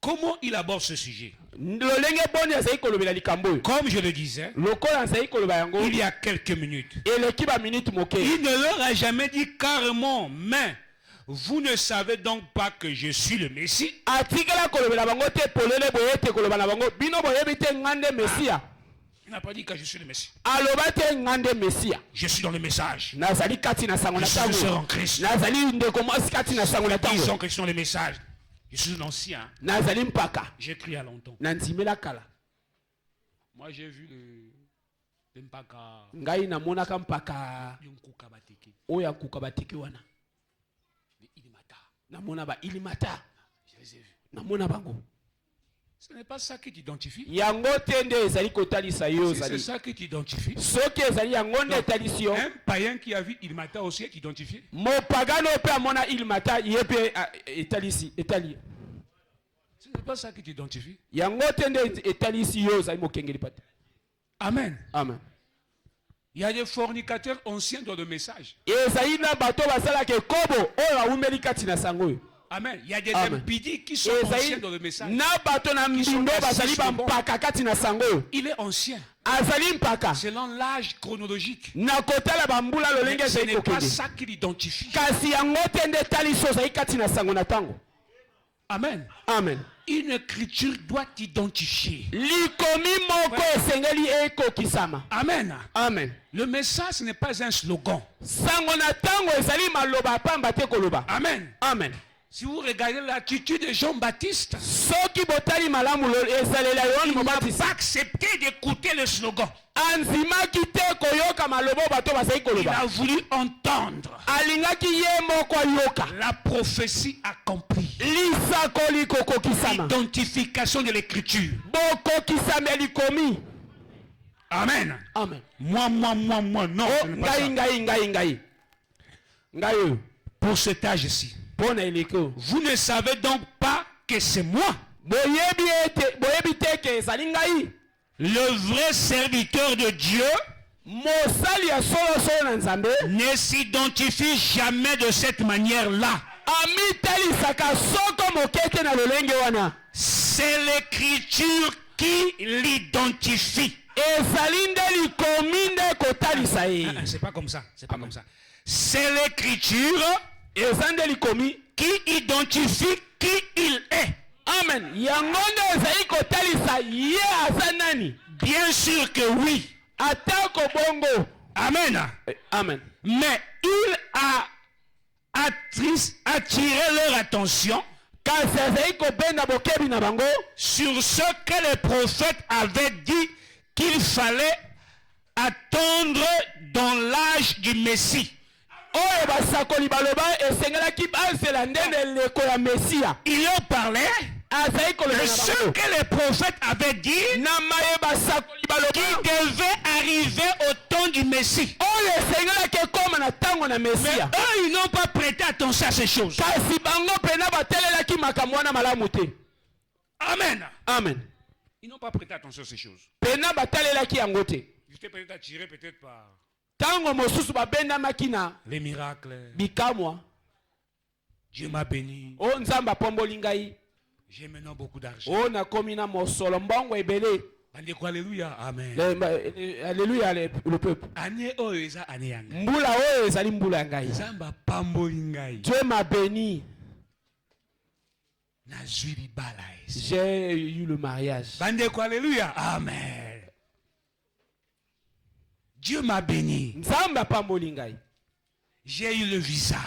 S1: comment il aborde ce sujet?
S2: Comme je le disais, il y a quelques minutes, il
S1: ne leur a jamais dit carrément, mais vous ne savez donc pas que je suis le Messie? Il n'a pas dit que je suis le Messie. Je suis dans le message. Je suis en Christ. Disons que je suis dans le message. Je suis un ancien. J'écris il y a longtemps. Moi j'ai vu le mpaka. Je les ai vus. Ce n'est pas ça qui t'identifie. C'est ça qui t'identifie. Un païen qui a vu Ilmata aussi est identifié. Ce n'est pas ça qui t'identifie. Amen.
S2: Amen.
S1: Il y a des fornicateurs anciens dans le message. Amen. Il y a des impidiques qui sont anciens dans le message. Il est ancien. Selon l'âge chronologique. Mais ce n'est pas ça qui l'identifie. Amen.
S2: Amen.
S1: Une écriture doit t'identifier. Amen.
S2: Amen.
S1: Le message ce n'est pas un slogan. Amen.
S2: Amen.
S1: Si vous regardez l'attitude de Jean-Baptiste, il n'a pas accepté d'écouter le slogan. Il a voulu entendre la prophétie accomplie. L'identification de l'écriture. Amen.
S2: Amen.
S1: Moi, non. Pour cet âge-ci. Vous ne savez donc pas que c'est moi, le vrai serviteur de Dieu, ne s'identifie jamais de cette manière-là. C'est l'écriture qui l'identifie. C'est pas comme ça. C'est pas comme ça. C'est l'écriture qui identifie qui il est.
S2: Amen.
S1: Bien sûr que oui. Amen.
S2: Amen.
S1: Mais il a attiré leur attention sur ce que les prophètes avaient dit qu'il fallait attendre dans l'âge du Messie. Il leur parlait de ce que les prophètes avaient dit qui devait arriver au temps du Messie. Mais eux, ils n'ont pas prêté attention à ces choses. Amen.
S2: Amen.
S1: Ils n'ont pas prêté attention à ces choses.
S2: J'étais
S1: peut-être attiré peut-être par
S2: les
S1: miracles.
S2: Bikamwa.
S1: Dieu m'a béni. J'ai maintenant beaucoup d'argent. Alléluia. Amen.
S2: Alléluia le peuple. Dieu m'a béni. J'ai eu le mariage.
S1: Alléluia. Amen. Dieu m'a béni. J'ai eu le visa.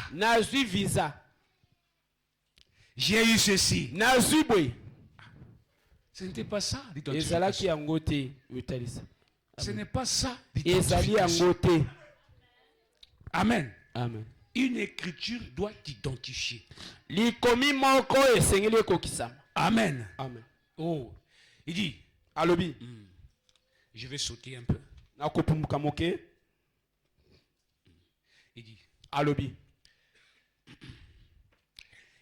S1: J'ai eu ceci. Ce n'était pas ça. Ce n'est pas ça. Amen.
S2: Amen.
S1: Une écriture doit t'identifier. Amen.
S2: Amen.
S1: Oh, il dit.
S2: Alobi.
S1: Je vais sauter un peu. Il dit.
S2: Alobi.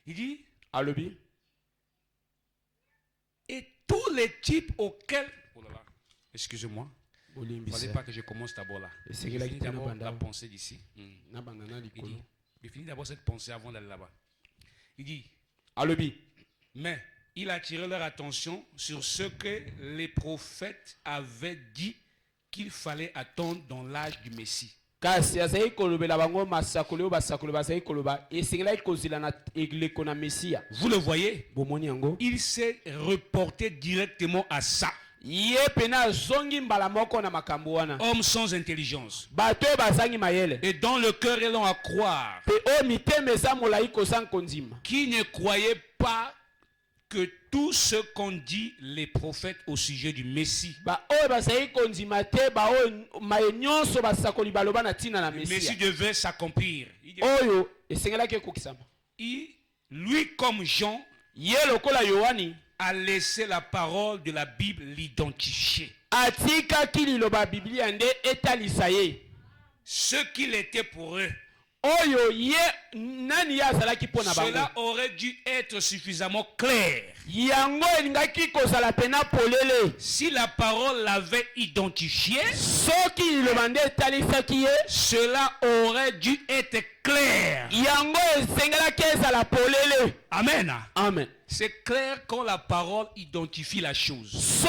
S1: Il dit.
S2: Alobi.
S1: Et tous les types auxquels... Oh là là, excusez-moi. Il ne fallait pas que je commence d'abord là. Je finis d'abord la pensée d'ici. Je finis d'abord cette pensée avant d'aller là-bas. Il dit.
S2: Alobi.
S1: Mais.
S2: il attirait leur attention sur ce que les prophètes avaient dit qu'il fallait attendre dans l'âge du Messie. Vous le voyez, il s'est reporté directement à ça. Homme sans intelligence. Et dans le cœur, ils l'ont à croire. Qui ne croyait pas que tout ce qu'ont dit les prophètes au sujet du Messie. Le Messie devait s'accomplir. Lui comme Jean a laissé la parole de la Bible l'identifier. Ce qu'il était pour eux. Cela aurait dû être suffisamment clair. Si la parole l'avait identifié, cela aurait dû être clair. Amen.
S1: Amen.
S2: C'est clair quand la parole identifie la chose.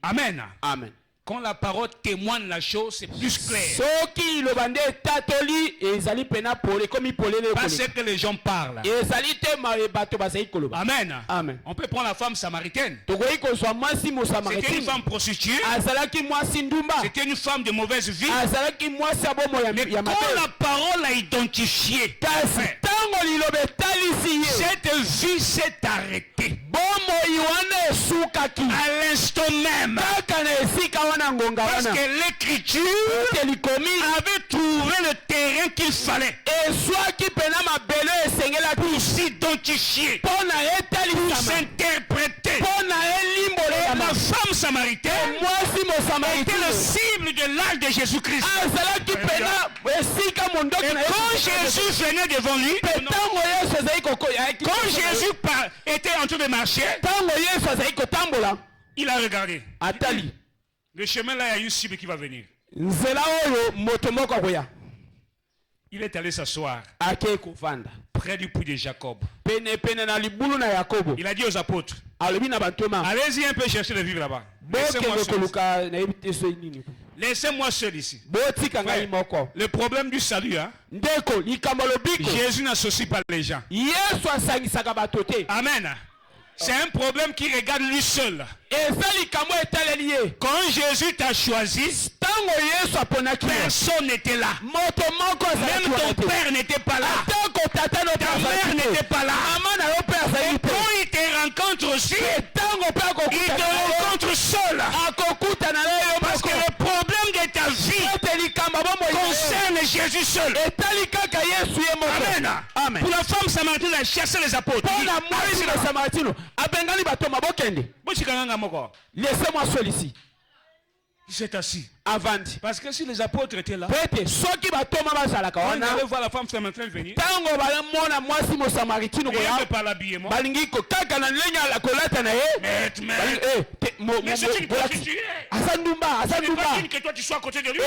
S2: Amen.
S1: Amen.
S2: Quand la parole témoigne la chose, c'est plus clair. Pas ce que les gens parlent. Amen.
S1: Amen.
S2: On peut prendre la femme samaritaine. C'était une femme prostituée. C'était une femme de mauvaise vie. Mais quand la parole l'a identifiée, cette vie s'est arrêtée. À l'instant même. Parce que l'écriture avait trouvé le terrain qu'il fallait pour s'identifier, pour s'interpréter. La femme samaritaine était le cible de l'âge de Jésus-Christ. Et quand Jésus venait devant lui, quand Jésus était en train de marcher, il a regardé. Le chemin là, il y a une cible qui va venir. Il est allé s'asseoir près du puits de Jacob. Il a dit aux apôtres, allez-y un peu chercher le vivre là-bas. Laissez-moi seul ici. Le problème du salut, hein? Jésus n'associe pas les gens. Amen. C'est un problème qui regarde lui seul. Quand Jésus t'a choisi, personne n'était là. Même ton père n'était pas là. Ta mère n'était pas là. Et quand il te rencontre aussi, il te rencontre seul. Parce que le problème de ta vie concerne Jésus seul. Amen.
S1: Amen.
S2: Pour la femme samaritaine, elle a chassé les apôtres.
S1: Laissez-moi seul ici.
S2: Il s'est assis.
S1: Avant.
S2: Parce que si les apôtres étaient là,
S1: on
S2: allait voir la femme samaritaine venir. Il par l'habillement. Mais c'est une prostituée. Ce n'est pas digne que toi tu sois à côté de lui.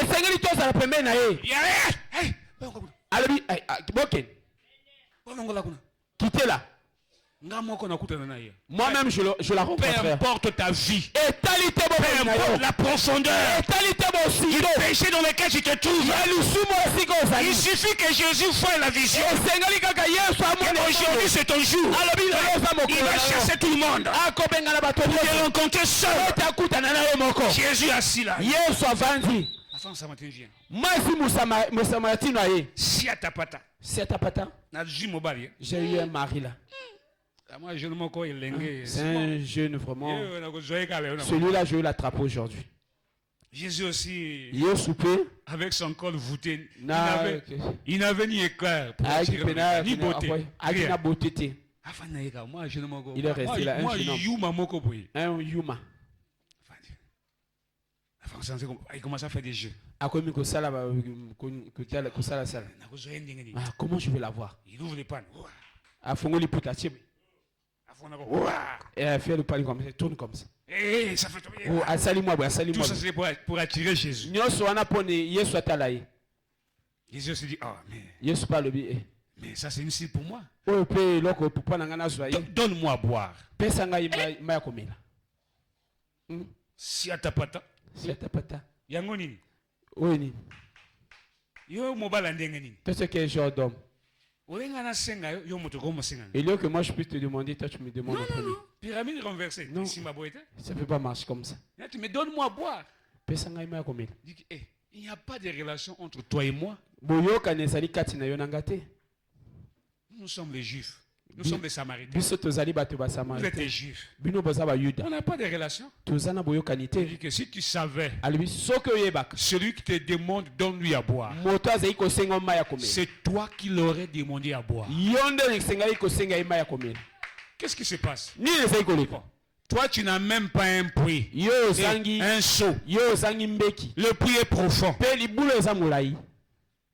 S1: Quittez là. Moi-même je la rencontre.
S2: Peu importe ta vie. Peu
S1: importe
S2: la profondeur du péché dans lequel tu te trouves. Il suffit que Jésus voie la vision. Aujourd'hui c'est ton jour. Il va chasser tout le monde. Pour te rencontrer seul. Jésus est assis là. La femme samaritaine vient. Si à ta pata.
S1: J'ai eu un mari là. C'est un jeune vraiment. Celui-là, je vais l'attraper aujourd'hui.
S2: Jésus aussi,
S1: avec
S2: son col voûté, il n'avait ni éclair, ni beauté.
S1: Il est resté là, un jeune homme. Un Yuma.
S2: Il commence à faire des jeux.
S1: Comment je vais la voir?
S2: Il ouvre les pannes.
S1: Et elle fait le panier comme ça, elle tourne comme ça.
S2: Ça fait tout
S1: ça
S2: c'est pour attirer Jésus. Jésus se dit,
S1: Mais ça c'est une signe pour moi. Donne-moi à boire. Si atapata. Yango nini?
S2: Oui.
S1: Yo mobala ndenge nini?
S2: Qu'est-ce que je d'homme?
S1: Et
S2: lieu que moi je puisse te demander, toi tu me demandes.
S1: Non. Pyramide renversée.
S2: Non. Ça ne peut pas marcher comme ça.
S1: Mais donne-moi à boire. Il n'y a pas de relation entre toi et moi. Nous sommes les Juifs. Nous sommes les Samaritains. Vous êtes les Juifs. On n'a pas de relation. Il dit que si tu savais, celui qui te demande, donne-lui à boire. C'est toi qui l'aurais demandé à boire. Qu'est-ce qui se passe? Toi, tu n'as même pas un puits. Un seau. Le puits est profond.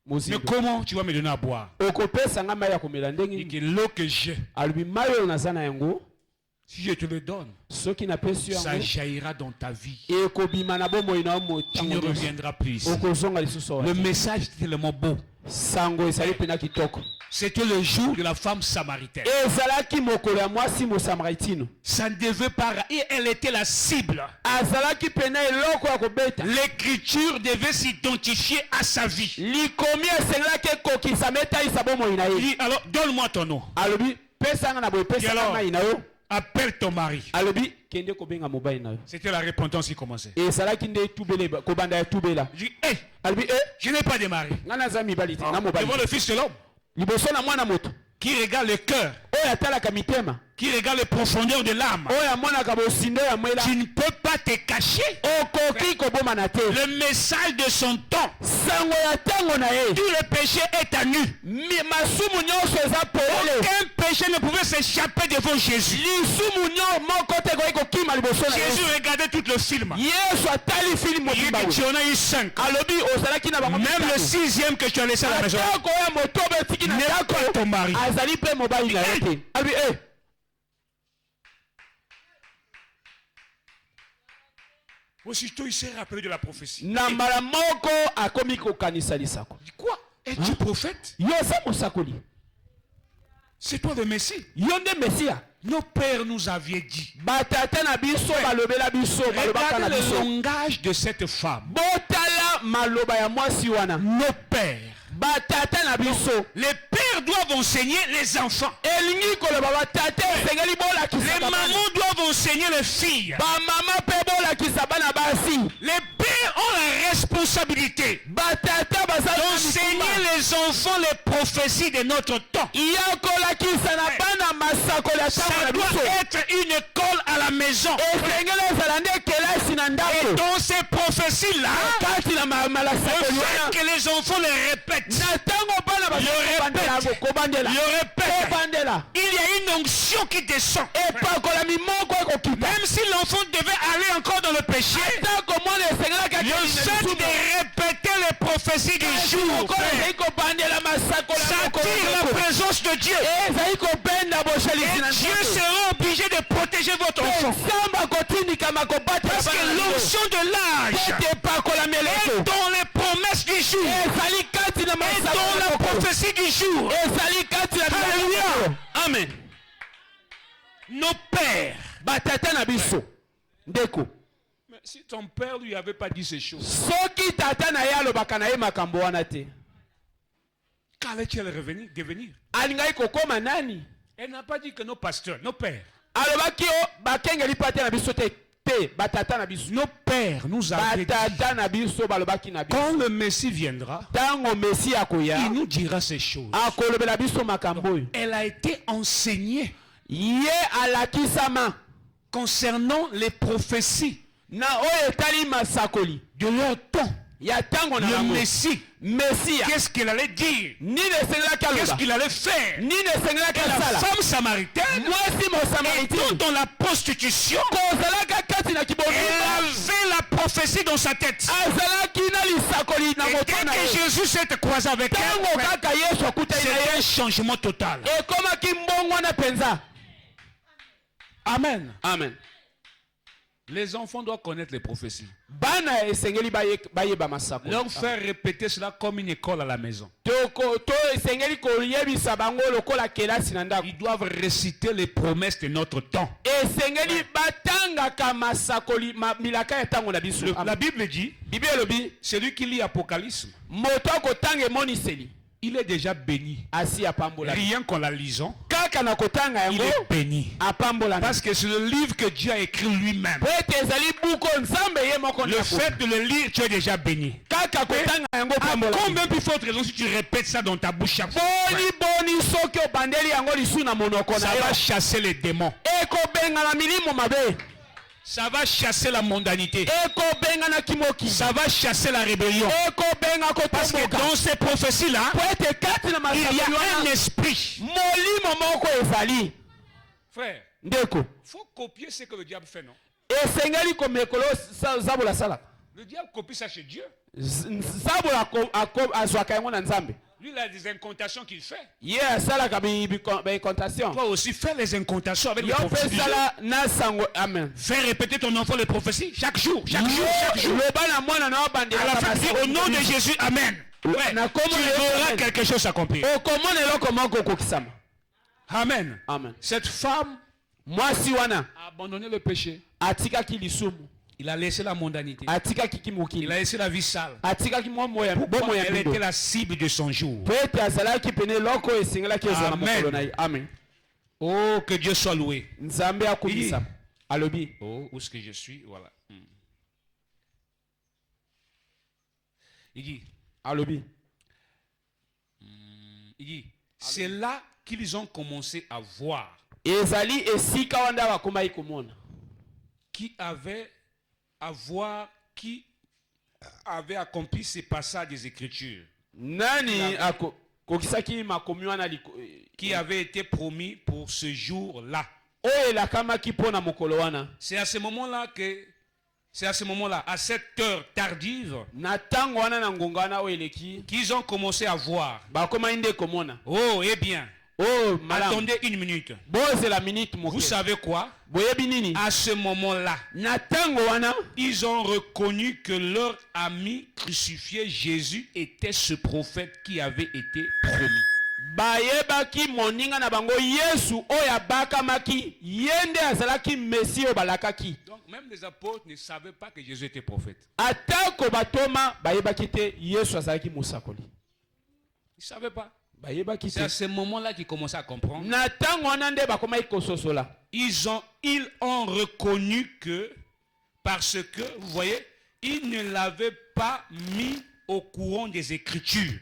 S1: Mais comment tu vas me donner à boire? Et que l'eau que j'ai, si je te le donne, ça jaillira dans ta vie. Tu ne reviendras plus. Le message est tellement beau. C'était le jour de la femme samaritaine. Ça ne devait pas... Et elle était la cible. L'écriture devait s'identifier à sa vie. Alors, donne-moi ton nom. Et alors, appelle ton mari. C'était la repentance qui commençait. Je dis, je n'ai pas de mari. Devant le Fils de l'homme qui regarde le cœur, qui regarde les profondeurs de l'âme, tu ne peux pas te cacher. Le message de son temps, tout le péché est à nu. Aucun péché ne pouvait s'échapper devant Jésus. Jésus regardait tout le film. Il dit que tu en as eu 5. Même le 6e que tu as laissé à la maison n'est pas ton mari. Aussitôt il s'est rappelé de la prophétie. Quoi? Es-tu prophète? C'est toi le Messie. Nos pères nous avaient dit. Regarde le langage de cette femme. Nos pères. Les pères doivent enseigner les enfants. Les mamans doivent enseigner les filles. Les pères ont la responsabilité d'enseigner les enfants les prophéties de notre temps. Ça doit être une école à la maison. Et dans ces prophéties-là, le fait que les enfants les répètent. Il y a une onction qui descend. Même si l'enfant devait aller encore dans le péché, le fait de répéter les prophéties du jour, ça attire la présence de Dieu. Et Dieu sera obligé de protéger votre enfant. Parce que l'onction de l'âge est dans les promesses du jour. Et dans la prophétie du jour. Alléluia. Amen. Nos pères. Mais si ton père lui avait pas dit ces choses, qu'allait-elle devenir? Elle n'a pas dit que nos pasteurs, nos pères. Nos pères nous avaient dit, quand le Messie viendra, il nous dira ces choses. Donc, elle a été enseignée concernant les prophéties de leur temps. Le Messie, qu'est-ce qu'il allait dire? Qu'est-ce qu'il allait faire? La femme samaritaine étant dans la prostitution, elle avait la prophétie dans sa tête. Et dès que Jésus s'est croisé avec elle, c'est un changement total. Amen.
S2: Amen.
S1: Les enfants doivent connaître les prophéties.
S2: Leur
S1: faire répéter cela comme une école à la maison. Ils doivent réciter les promesses de notre temps. La Bible dit, celui qui lit Apocalypse, il est déjà béni. Rien qu'en la lisant, il est béni. Parce que c'est le livre que Dieu a écrit lui-même. Le fait de le lire, tu es déjà béni. À combien plus forte raison si tu répètes ça dans ta bouche chaque fois? Ça va chasser les démons. Ça va chasser la mondanité. Ça va chasser la rébellion. Parce que dans ces prophéties-là, il y a un esprit. Frère, il faut copier ce que le diable fait, non? Le diable copie ça chez Dieu. Lui, il a des incantations qu'il fait. Toi aussi, fais les incantations avec les prophéties. Fais répéter ton enfant les prophéties chaque jour, chaque jour, chaque jour. À la fin, dis au nom de Jésus, Amen. Ouais, tu verras quelque chose s'accomplir. Amen. Cette femme a abandonné le péché. Il a laissé la mondanité. Il a laissé la vie sale. Pourquoi elle était la cible de son jour. Amen. Oh, que Dieu soit loué. Oh, où est-ce que je suis? Voilà. Il dit, c'est là qu'ils ont commencé à voir qui avait accompli ces passages des Écritures qui avait été promis pour ce jour-là. C'est à ce moment-là, à cette heure tardive, qu'ils ont commencé à voir. Oh, eh bien. Attendez une minute. Vous savez quoi? À ce moment-là, ils ont reconnu que leur ami crucifié Jésus était ce prophète qui avait été promis. Donc même les apôtres ne savaient pas que Jésus était prophète. Ils ne savaient pas. C'est à ce moment-là qu'ils commençaient à comprendre. Ils ont reconnu que, parce que, vous voyez, ils ne l'avaient pas mis au courant des Écritures.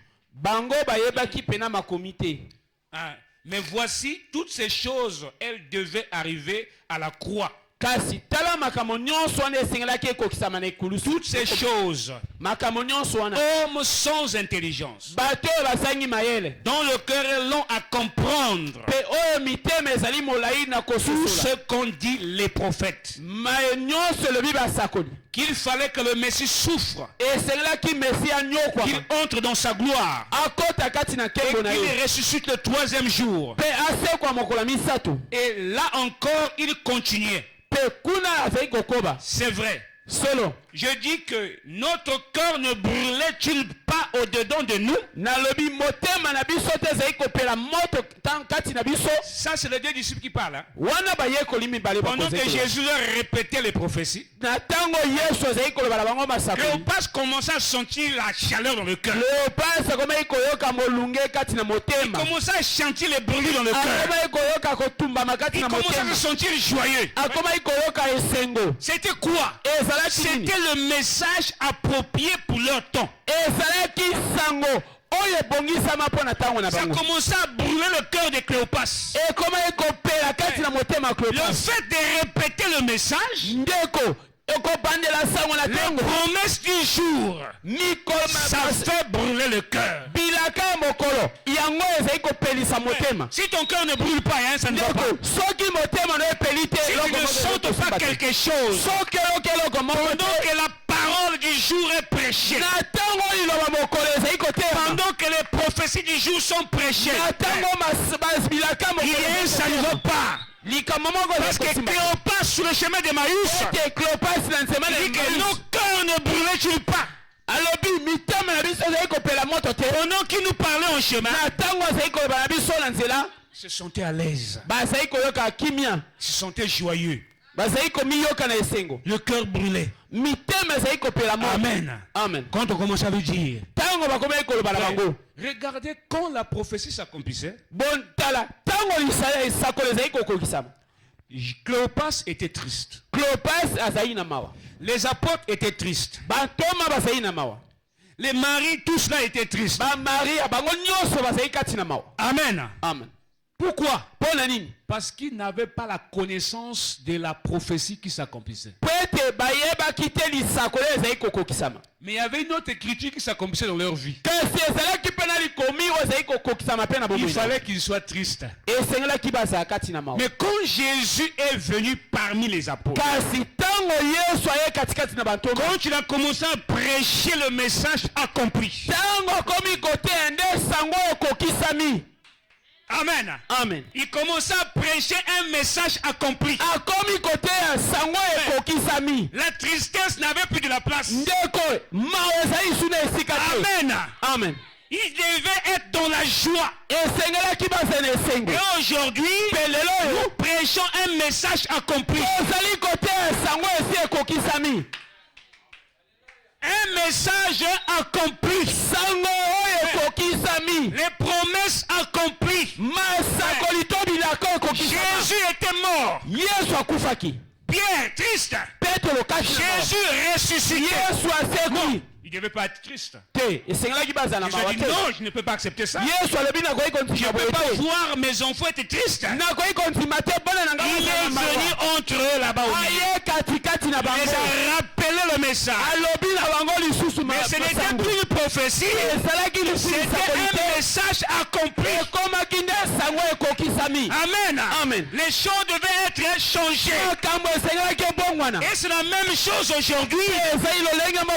S1: Mais voici, toutes ces choses, elles devaient arriver à la croix. Toutes ces choses, hommes sans intelligence, dont le cœur est long à comprendre tout ce qu'ont dit les prophètes, qu'il fallait que le Messie souffre, qu'il entre dans sa gloire et qu'il ressuscite le troisième jour. Et là encore, il continuait. C'est vrai. Je dis que notre cœur ne brûlait-il pas au-dedans de nous? Ça, c'est les deux disciples qui parlent. Hein? Pendant que Jésus leur répétait les prophéties, Cléopas commençait à sentir la chaleur dans le cœur. Il commençait à sentir les brûlures dans le cœur. Il commençait à se sentir joyeux. C'était quoi? C'était le message approprié pour leur temps. Ça commençait à brûler le cœur de Cléopas. Le fait de répéter le message, la promesse du jour, ça fait brûler le cœur. Si ton cœur ne brûle pas, hein, ça ne va pas. Si tu ne sens pas quelque chose, pendant que la parole du jour est prêchée, pendant que les prophéties du jour sont prêchées, ça ne va pas. Parce que Cléopas sur le chemin d'Emmaüs, il dit que nos cœurs ne brûlaient-ils pas? Pendant qu'il nous parlait en chemin, ils se sentaient à l'aise. Ils se sentaient joyeux. Le cœur brûlait. Amen.
S2: Amen.
S1: Quand on commence à lui dire, regardez quand la prophétie s'accomplissait. Cléopas était triste. Les apôtres étaient tristes. Les maris, tout cela était triste. Amen.
S2: Amen.
S1: Pourquoi? Parce qu'ils n'avaient pas la connaissance de la prophétie qui s'accomplissait. Mais il y avait une autre écriture qui s'accomplissait dans leur vie. Il fallait qu'ils soient tristes. Mais quand Jésus est venu parmi les apôtres, quand il a commencé à prêcher le message accompli, amen.
S2: Amen.
S1: Il commençait à prêcher un message accompli. La tristesse n'avait plus de la place. Amen.
S2: Amen.
S1: Il devait être dans la joie. Et aujourd'hui, nous prêchons un message accompli. Un message accompli. Les promesses accomplies. Jésus était mort. Pierre, triste. Jésus ressuscité. Non, il ne devait pas être triste. Il a dit non, je ne peux pas accepter ça. Je ne peux pas voir mes enfants être tristes. Il est venu entre eux là-bas. Il les a rappelé le message. Mais ce n'était plus une prophétie. C'était un message accompli. Amen.
S2: Amen.
S1: Les choses devaient être changées. Et c'est la même chose aujourd'hui.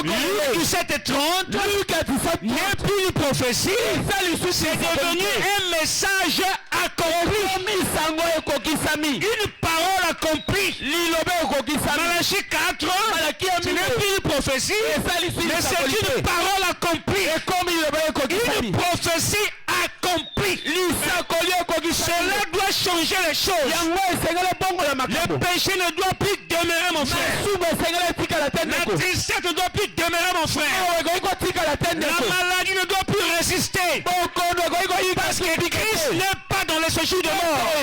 S1: Luc 17:30 n'est plus une prophétie. C'est devenu un message accompli. Une parole accomplie. Malachie 4, ce n'est plus une prophétie, mais c'est une parole accomplie. Une prophétie accomplie. Cela doit changer les choses. Le péché ne doit plus demeurer, mon frère. La tristesse ne doit plus demeurer, mon frère. La maladie ne doit plus résister. Parce que Christ n'est pas dans les séjours de mort.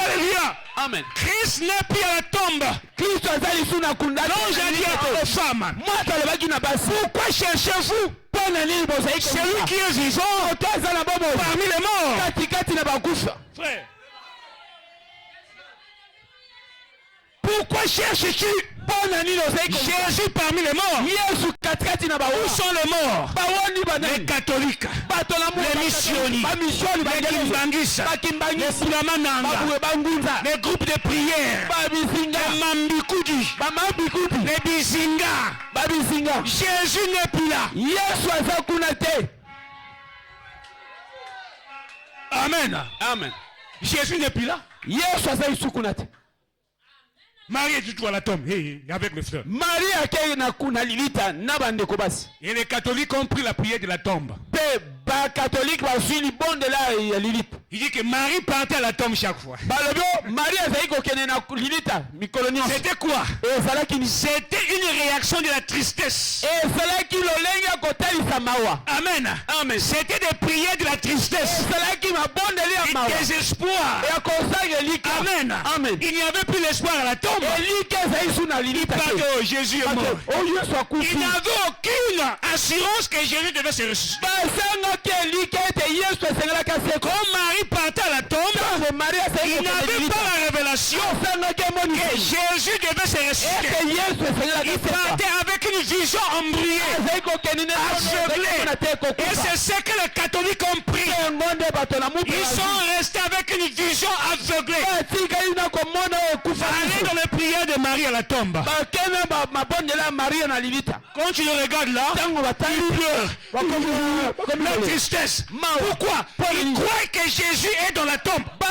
S1: Alléluia.
S2: Amen.
S1: Christ n'est plus à la tombe. L'ange a dit à toutes les femmes, pourquoi cherchez-vous celui qui est vivant parmi les morts? Frère, pourquoi cherches-tu Jésus parmi les morts? Où sont les morts? Les catholiques, les missionnaires, les Kimbangis, les Sulamananga, les groupes de prière, les Mambikudi, les Bizinga. Jésus n'est plus là. Amen.
S2: Amen.
S1: Jésus n'est plus là. Marie est toujours à la tombe, avec les fleurs. Et les catholiques ont pris la prière de la tombe. Il dit que Marie partait à la tombe chaque fois. C'était quoi? C'était une réaction de la tristesse. Amen.
S2: Amen.
S1: C'était des prières de la tristesse. Du désespoir. Amen.
S2: Amen.
S1: Il n'y avait plus l'espoir à la tombe. Il parlait, oh, Jésus est mort. Il n'avait aucune assurance que Jésus devait se ressusciter. Quand Marie partait à la tombe, il n'avait pas la révélation que Jésus devait se ressusciter. Il partait avec une vision embrouillée, aveuglée. Et c'est ce que les catholiques ont pris. Ils sont restés avec une vision aveuglée. Allez dans les prières de Marie. Marie à la tombe. Quand tu le regardes là, il pleure. La tristesse. Pourquoi? Il croit que Jésus est dans la tombe. Oh,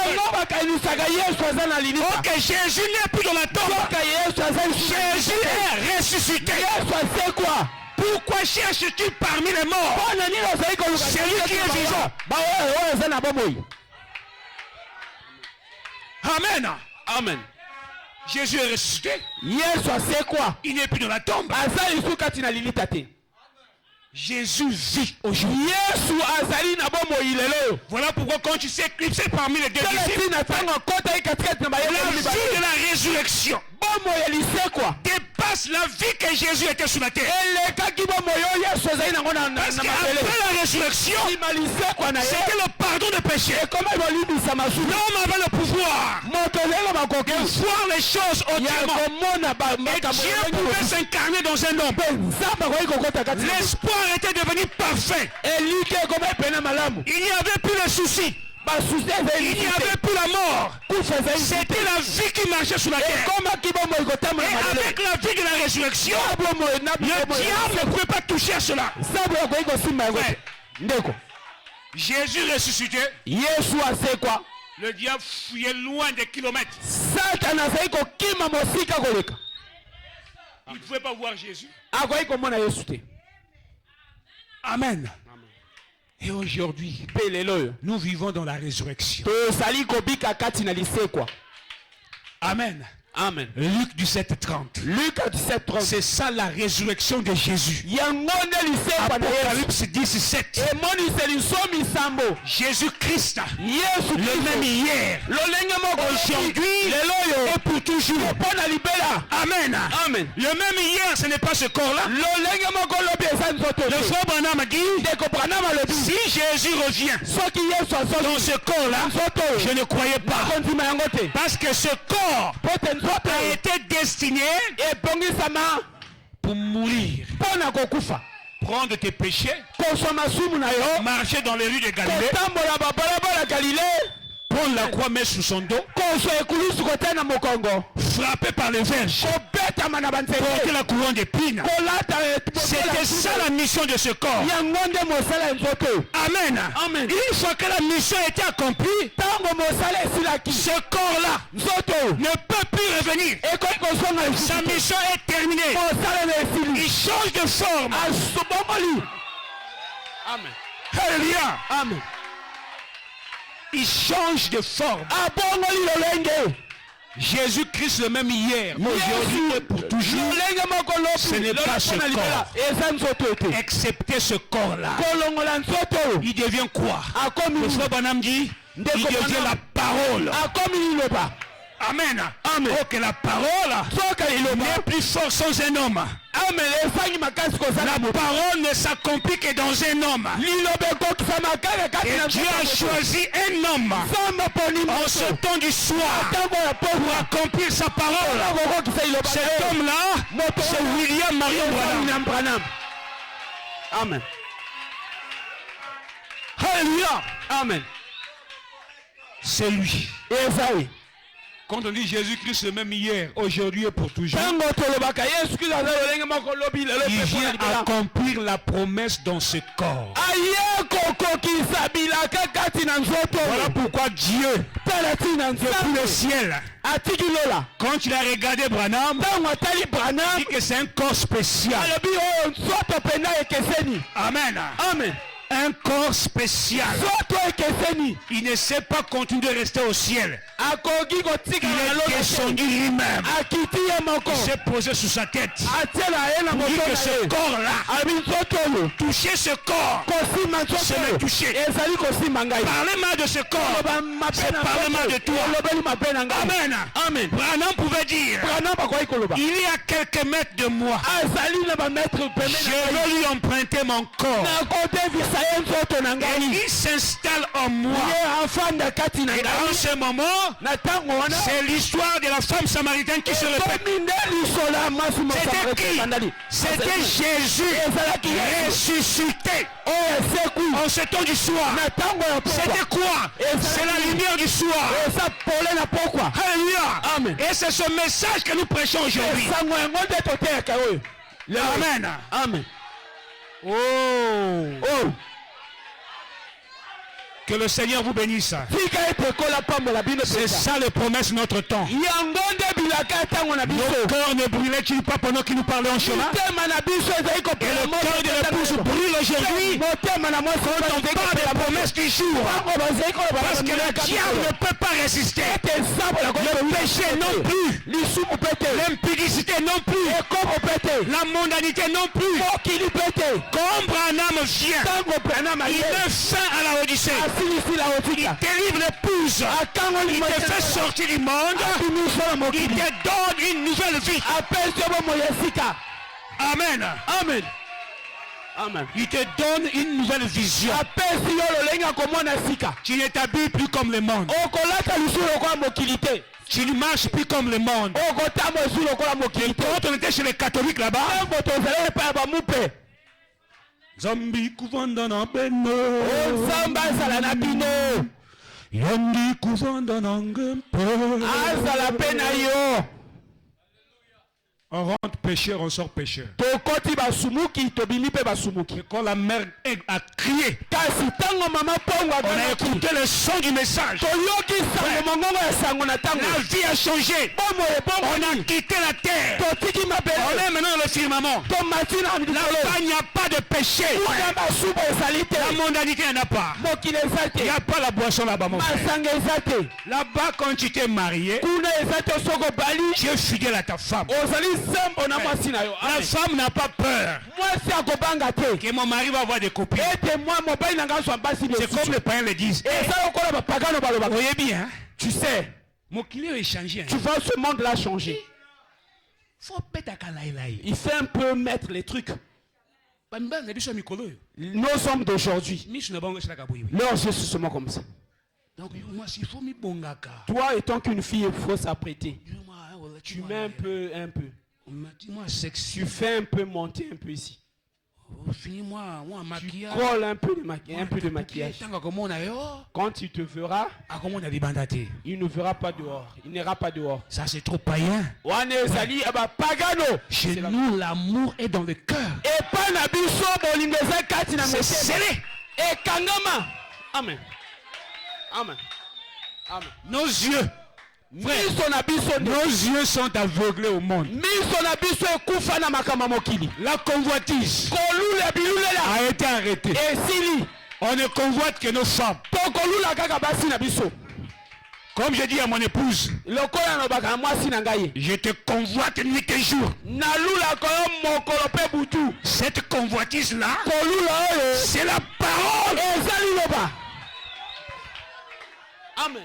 S1: que Jésus n'est plus dans la tombe. Jésus est ressuscité. Pourquoi cherches-tu parmi les morts c'est lui qui est vivant? Amen.
S2: Amen.
S1: Jésus est ressuscité. Il n'est plus dans la tombe. Jésus vit aujourd'hui. Voilà pourquoi quand tu sais éclipser parmi les deux disciples, la vie de la résurrection dépasse la vie que Jésus était sur la terre. Parce qu'après la résurrection, c'était le pardon de péché. L'homme avait le pouvoir de voir les choses autrement. Et Dieu pouvait s'incarner dans un homme. L'espoir était devenu parfait. Il n'y avait plus de soucis. Il n'y avait plus la mort. C'était la vie qui marchait sur la terre. Et avec la vie de la résurrection, le diable ne pouvait pas toucher à cela. Ouais. Jésus ressuscité. Le diable fuyait loin des kilomètres. Il ne pouvait pas voir Jésus. Amen. Et aujourd'hui, nous vivons dans la résurrection. Amen.
S2: Amen.
S1: Luc 17:30. C'est ça la résurrection de Jésus. Apocalypse 17. Jésus-Christ, le même hier, aujourd'hui et pour toujours. Amen.
S2: Amen.
S1: Le même hier, ce n'est pas ce corps-là. Le frère Branham a dit, si Jésus revient dans ce corps-là, je ne croyais pas. Parce que ce corps a été destiné pour mourir, prendre tes péchés, marcher dans les rues de Galilée, prendre la croix mettre sous son dos, frappé par les verges, porter la couronne d'épines. C'était ça la mission de ce corps. Amen.
S2: Amen.
S1: Une fois que la mission était accomplie, ce corps-là ne peut plus revenir. Sa mission est terminée. Il change de forme.
S2: Amen.
S1: Alléluia.
S2: Amen.
S1: Il change de forme. Jésus-Christ le même hier, aujourd'hui et pour toujours. Ce n'est pas ce corps. Excepté ce corps-là. Il devient quoi? Le frère Branham dit, il devient la parole. Amen.
S2: Amen.
S1: Oh, que la parole n'est plus forte sans un homme. La parole ne s'accomplit que dans un homme. Et Dieu a choisi un homme en ce temps du soir pour accomplir sa parole. Cet homme-là, c'est William Marion Branham.
S2: Amen.
S1: Alléluia.
S2: Amen.
S1: C'est lui. Quand on dit Jésus-Christ le même hier, aujourd'hui et pour toujours, il vient accomplir la promesse dans ce corps. Voilà pourquoi Dieu, depuis le ciel, quand il a regardé Branham, il dit que c'est un corps spécial. Amen.
S2: Amen.
S1: Un corps spécial. Il ne sait pas continuer de rester au ciel. Il est descendu lui-même. Il s'est posé sur sa tête. Pour dire que ce corps-là, toucher ce corps, c'est me toucher. Parler mal de ce corps, c'est parler mal de toi. Amen.
S2: Amen.
S1: Branham pouvait dire, il est à quelques mètres de moi. Je veux lui emprunter mon corps. Et il s'installe en moi. Et dans ce moment, c'est l'histoire de la femme samaritaine qui se répète. C'était qui? C'était Jésus ressuscité en ce temps du soir. C'était quoi? C'est la lumière du soir. Alléluia.
S2: Amen.
S1: Et c'est ce message que nous prêchons aujourd'hui. Amen.
S2: Amen.
S1: Oh. Que le Seigneur vous bénisse. C'est ça les promesses de notre temps. Nos cœurs ne brûlaient-ils pas pendant qu'il nous parlait en chemin? Et le cœur de l'épouse brûle aujourd'hui quand on parle de la promesse du jour. Parce que le diable ne peut pas résister. Le péché non plus. L'impudicité non plus. La mondanité non plus. Quand Branham vient, il met fin à la Odyssée. Il délivre l'épouse. Il te fait sortir du monde. Il te donne une nouvelle vie. Amen.
S2: Amen. Amen.
S1: Il te donne une nouvelle vision. Tu ne t'habilles plus comme le monde. Tu ne marches plus comme le monde. Et quand on était chez les catholiques là-bas, Zambi kuvanda na beno.
S2: Zamba salana bino.
S1: Yandi kuvanda na ngempo.
S2: Azala pena yo.
S1: On rentre pécheur, on sort pécheur.
S2: Tokoti basumuki, tobini pe basumuki.
S1: Et quand la mère a crié,
S2: kasi tango mama pongo
S1: on a écouté le son du message.
S2: Toyoki sango mongongo ya sango na tango.
S1: La vie a changé. On a quitté la terre.
S2: Totiki mabele.
S1: On est maintenant dans le firmament.
S2: Tomatina
S1: là-bas, il n'y a pas de péché. La mondanité, il n'y en a pas. Il n'y a pas la boisson là-bas, mon frère. Là-bas, quand tu t'es marié, tu es fidèle à ta femme. La femme n'a pas peur que mon mari va avoir des copines. C'est comme les païens le disent. Vous voyez bien,
S2: tu sais,
S1: mon client est changé.
S2: Tu vois ce monde-là changer.
S1: Il
S2: fait un peu mettre les trucs. Nos hommes d'aujourd'hui, leurs yeux se sont comme ça. Toi étant qu'une fille, il faut s'apprêter. Tu mets un peu. Tu fais un peu monter un peu ici. Tu colles un peu de maquillage. Quand tu te verras, il ne verra pas dehors. Il n'ira pas dehors.
S1: Ça c'est trop païen. Chez nous, l'amour est dans le cœur. C'est scellé.
S2: Amen. Amen. Amen.
S1: Nos yeux. Nos yeux sont aveuglés au monde. La convoitise a été arrêtée. On ne convoite que nos femmes. Comme je dis à mon épouse, je te convoite nuit et jour. Cette convoitise là, c'est la parole.
S2: Amen.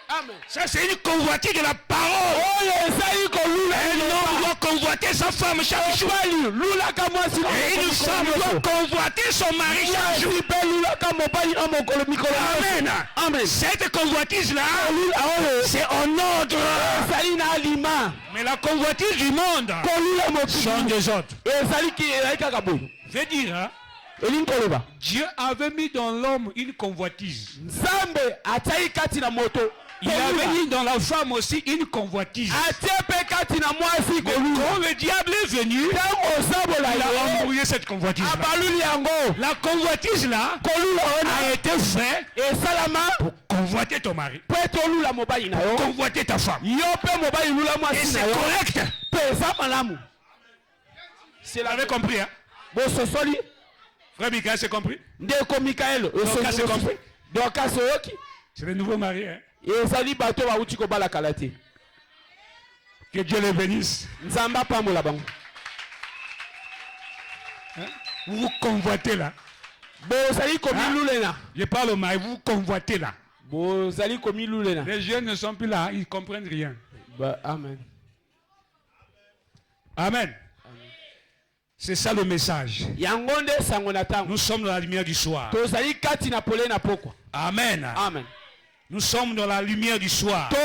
S2: Amen.
S1: Ça c'est une convoitise de la parole. Un homme doit convoiter sa femme chaque jour. Et une femme doit convoiter son mari chaque jour. Amen.
S2: Amen.
S1: Cette convoitise là, c'est en ordre. Mais la convoitise du monde sont des autres. Je veux dire, hein? Dieu avait mis dans l'homme une convoitise. Il avait mis dans la femme aussi une convoitise. Mais quand le diable est venu, il a embrouillé cette convoitise là. La convoitise là a été faite pour convoiter ton mari, pour convoiter ta femme. Et c'est correct. Vous avez compris, hein? Frère Michael, c'est compris? Dorcas, c'est compris? C'est le nouveau mari, hein? Que Dieu les bénisse. Hein? Vous vous convoitez là. Hein? Je parle au mari, vous convoitez là. Les jeunes ne sont plus là, ils ne comprennent rien.
S2: Amen.
S1: Amen. C'est ça le message. Nous sommes dans la lumière du soir. Amen.
S2: Amen.
S1: Nous sommes dans la lumière du soir. Oh,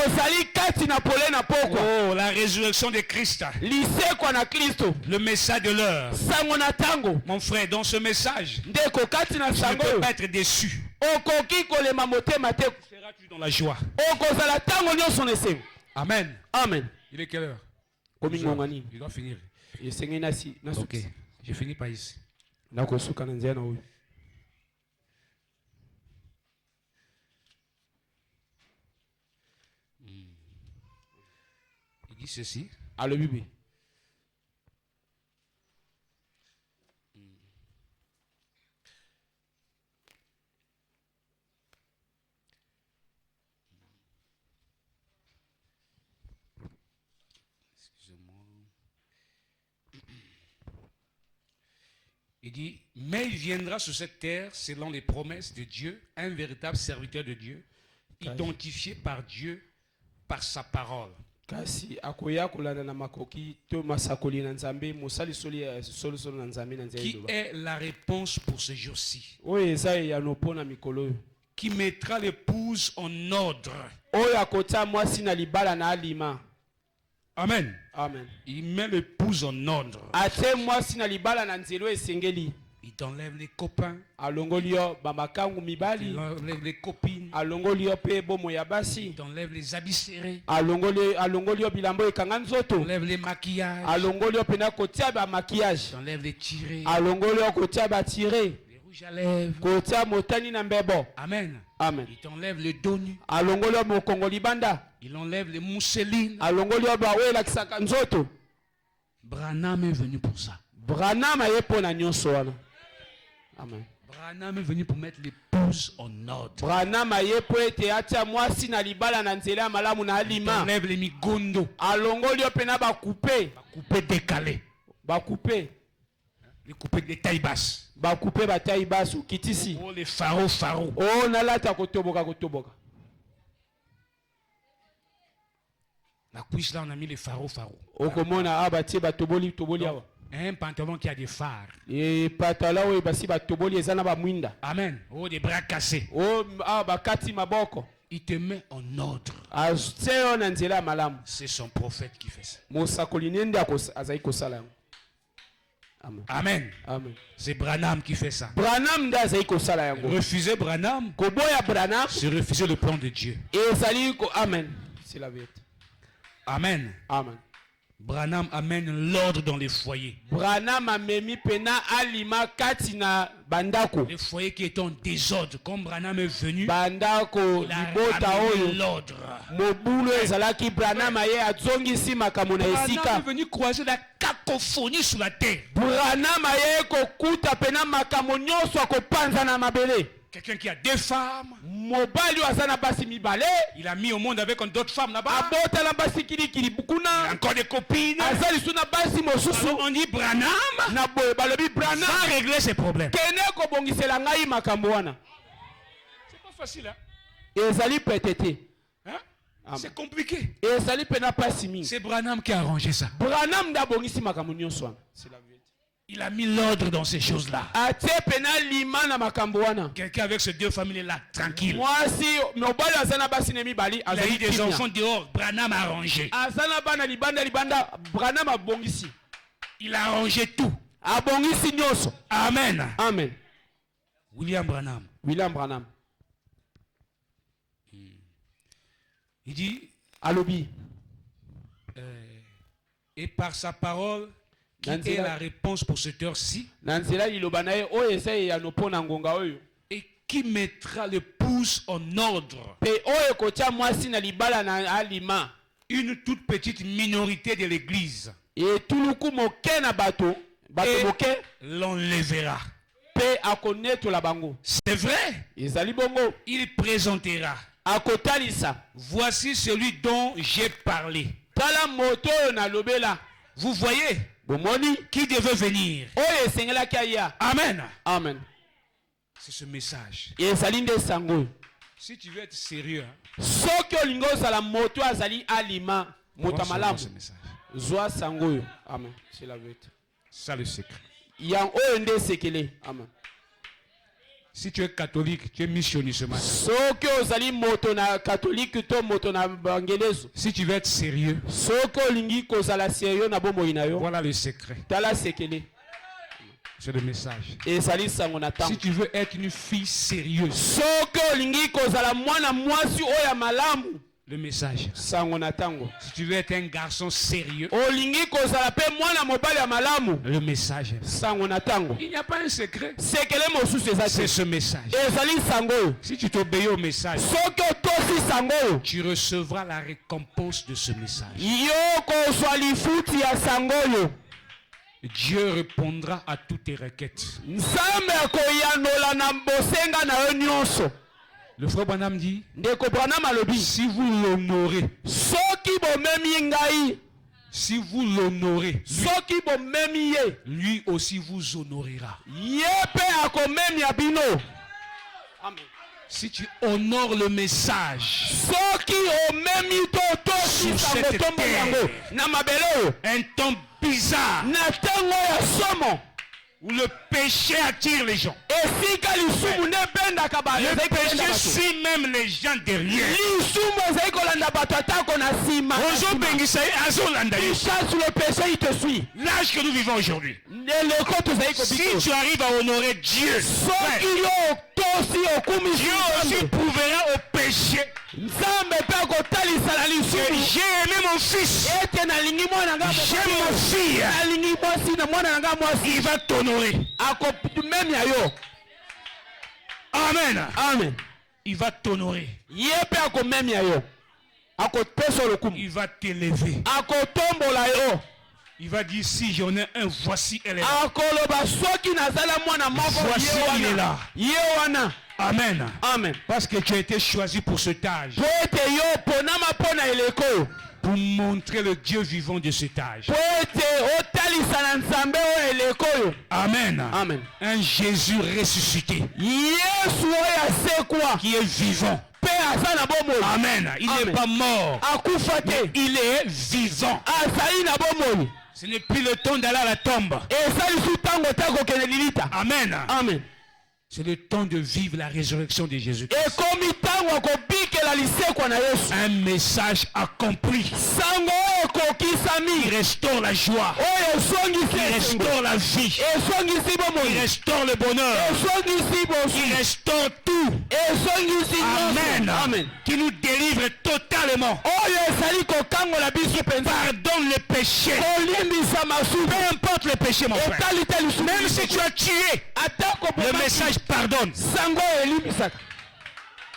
S1: la résurrection de Christ. Le message de l'heure. Mon frère, dans ce message, tu ne peux pas être déçu. Seras-tu dans la joie? Amen.
S2: Amen.
S1: Il est quelle heure? Il doit finir. Ok, je finis par ici. Il dit ceci. Il dit, mais il viendra sur cette terre selon les promesses de Dieu, un véritable serviteur de Dieu, identifié par Dieu, par sa parole. Qui est la réponse pour ce jour-ci? Qui mettra l'épouse en ordre. Amen.
S2: Amen.
S1: Il met l'épouse en ordre. Il t'enlève les copains. Il enlève les copines. Il t'enlève les habits serrés. Il enlève les maquillages. Il enlève les tirés. Les rouges à lèvres. Amen.
S2: Amen.
S1: Il t'enlève le dos nu. Il enlève les mousselines. Branham est venu pour ça.
S2: Amen.
S1: Branham est venu pour mettre l'épouse en ordre. Il enlève les migondo. Coupé décalé. Les coupés de taille basse. Oh, les pharaons. La cuisse là, on a mis les pharaons. Un pantalon qui a des phares. Amen. Oh, des bras cassés. Il te met en ordre. C'est son prophète qui fait ça. Amen.
S2: Amen.
S1: C'est Branham qui fait ça. Refuser Branham, c'est refuser le plan de Dieu.
S2: Amen. C'est la vérité.
S1: Amen.
S2: Amen.
S1: Branham amène l'ordre dans les foyers. Les foyers qui étaient en désordre, comme Branham est venu, il a ramené l'ordre. Branham est venu croiser la cacophonie sur la terre. Quelqu'un qui a deux femmes. Il a mis au monde avec d'autres femmes là-bas. Il a encore des copines. Alors on dit Branham va régler ses problèmes. C'est pas facile, hein? C'est compliqué. C'est Branham qui a arrangé ça. Il a mis l'ordre dans ces choses-là. Quelqu'un avec ses deux familles là, tranquille. Il a eu des enfants dehors. Branham a arrangé. Il a arrangé tout. Amen.
S2: Amen.
S1: William Branham. Il dit, et par sa parole, qui est la réponse pour cette heure-ci, et qui mettra le pouce en ordre. Une toute petite minorité de l'église l'enlèvera. C'est vrai. Il présentera. Voici celui dont j'ai parlé. Vous voyez qui devait venir. Amen.
S2: Amen.
S1: C'est ce message. Si tu veux être sérieux,
S2: ce
S1: message.
S2: Amen. C'est la vérité.
S1: Ça le secret.
S2: yang oyo nde sekele. Amen.
S1: Si tu es catholique, tu es missionnaire ce matin.
S2: Soki ozali moto na catholique to moto na bangelezo.
S1: Si tu veux être sérieux,
S2: Soki olingi kozala sérieux na bomoi na yo.
S1: voilà le secret.
S2: Tala sekele.
S1: C'est le message.
S2: Ezali sango na tango.
S1: Si tu veux être une fille sérieuse,
S2: Soki olingi kozala mwana mwasi oya malamu.
S1: le message.
S2: Sango na tango.
S1: Si tu veux être un garçon sérieux,
S2: Olingi kozala pe mwana mobali ya malamu.
S1: le message.
S2: Sango na tango.
S1: Il n'y a pas un secret.
S2: Sekele mosusu ezali.
S1: C'est ce message.
S2: Ezali sango.
S1: Si tu t'obéis au message,
S2: Soki otosi sango.
S1: tu recevras la récompense de ce message.
S2: Yo kozwa lifuti ya sango yo.
S1: Dieu répondra à toutes tes requêtes.
S2: Nzambe akoyanola na bosenga na yo nyonso.
S1: Le frère Branham dit,
S2: Ndeko Branham alobi.
S1: si vous l'honorez,
S2: Soki bomemi ngai.
S1: si vous l'honorez,
S2: Soki bomemi ye.
S1: lui aussi vous honorera.
S2: Ye pe akomemi ya bino. Amen.
S1: Si tu honores le message,
S2: Soki omemi to tosi
S1: Sur
S2: sango
S1: cette
S2: tombo
S1: terre.
S2: yango. Na mabele oyo.
S1: un temps bizarre
S2: Na tango ya somo.
S1: où le péché attire les gens.
S2: Esika lisumu ne bendaka ba.
S1: Le péché suit même les gens derrière.
S2: Lisumu ezali kolanda bato atako na nsima.
S1: Ozobengisa ye, azolanda ye.
S2: Tu chasses le péché, il te suit.
S1: L'âge que nous vivons aujourd'hui,
S2: Eloko tozali
S1: si
S2: kobika.
S1: tu arrives à honorer Dieu,
S2: Soki yo tosi okumi
S1: Dieu aussi
S2: Nzambe.
S1: prouvera au péché
S2: Nzambe pe akotalisa na
S1: que
S2: lisumu.
S1: j'ai aimé mon fils,
S2: Ete nalingi mwana nga
S1: j'aime ma fille.
S2: nalingi mwasi na mwana na nga mwasi.
S1: Il va t'honorer.
S2: Akomemia yo.
S1: Amen.
S2: Amen.
S1: Il va t'honorer.
S2: Ye pe akomemia yo. Akopesa lokumu.
S1: Il va t'élever.
S2: Akotombola yo.
S1: Il va dire, si j'en ai un, voici elle est là.
S2: Akoloba soki nazala mwana moko
S1: Voici,
S2: ye
S1: il est
S2: wana.
S1: là.
S2: Ye wana.
S1: Amen.
S2: Amen.
S1: Parce que tu as été choisi pour cet âge.
S2: Po ete yo ponama pona eleko oyo.
S1: Pour montrer le Dieu vivant de cet âge.
S2: Po ete otalisa na Nzambe oyo eleko oyo.
S1: Amen.
S2: Amen.
S1: Un Jésus ressuscité.
S2: Yesu oyo asekwa.
S1: Qui est vivant.
S2: Pe aza na bomoi.
S1: Amen. Il
S2: Amen.
S1: n'est pas mort.
S2: Akufa te.
S1: Il est vivant.
S2: Azali na bomoi.
S1: Ce n'est plus le temps d'aller à la tombe.
S2: Esali su tango te akokende lilita.
S1: Amen.
S2: Amen.
S1: C'est le temps de vivre la résurrection de Jésus.
S2: Ekomi tango akobikela lisekwa na Yesu.
S1: Un message accompli.
S2: Sango oyo ekokisami.
S1: Il restaure la joie.
S2: Oyo esongisi
S1: Il
S2: esengo.
S1: restaure la vie.
S2: Esongisi
S1: Il
S2: bomoi.
S1: restaure le bonheur.
S2: Esongisi
S1: Il
S2: bosu.
S1: restaure tout.
S2: Esongisi
S1: Amen.
S2: nyonso. Amen.
S1: Qui nous délivre totalement.
S2: Oyo ezali kokangola biso penza.
S1: Pardonne les péchés.
S2: Kolimbisa masumu.
S1: Peu importe le péché, mon frère.
S2: Etali te lisumu.
S1: Même si tu as tué,
S2: atako
S1: le message pardonne.
S2: sango elimbisaka.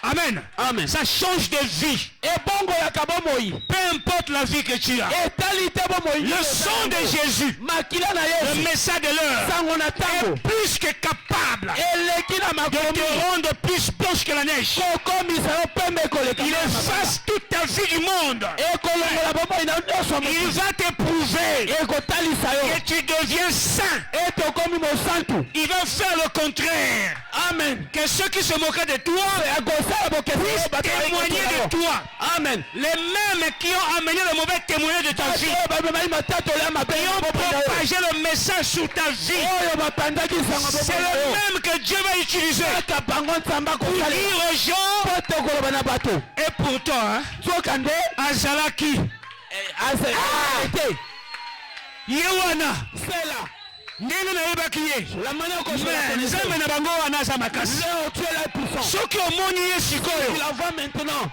S1: Amen.
S2: Amen.
S1: Ça change de vie.
S2: ebongoyaka bomoi.
S1: Peu importe la vie que tu as.
S2: etali te bomoi.
S1: Le sang de Jésus,
S2: makila na
S1: le
S2: Yesu.
S1: message de l'heure,
S2: sango na
S1: est
S2: tango.
S1: plus que capable
S2: eleki na
S1: de
S2: makomi.
S1: te rendre plus blanche que la neige.
S2: kokomisa yo pembe koleka.
S1: Il efface toute ta vie du monde.
S2: ekolongola bomoi na nyonso.
S1: Il va t'éprouver
S2: ekotalisa yo.
S1: et tu deviens saint.
S2: ete okomi mosantu.
S1: Il va faire le contraire.
S2: Amen.
S1: Que ceux qui se moquaient de toi
S2: akosala bokesi
S1: puissent
S2: oyo bato
S1: témoigner
S2: bayekotola yo.
S1: de toi.
S2: Amen.
S1: Les mêmes qui ont amené le mauvais témoignage de ta vie,
S2: oyo bamemaki matatola mabe
S1: qui ont propagé le message sur ta vie,
S2: oyo bapandaki sango
S1: c'est le même que Dieu va utiliser
S2: kaka bango nzambe
S1: pour
S2: akosalela
S1: dire aux gens.
S2: po te koloba na bato.
S1: Et pourtant, hein,
S2: soka nde
S1: azalaki
S2: te
S1: yewana
S2: sela
S1: ndenge nayebaki ye
S2: la manière
S1: Mais nzambe na bango wana aza makasi.
S2: Là, tu es là puissant.
S1: Soki omoni ye
S2: Tu
S1: sikoyo
S2: la vois maintenant.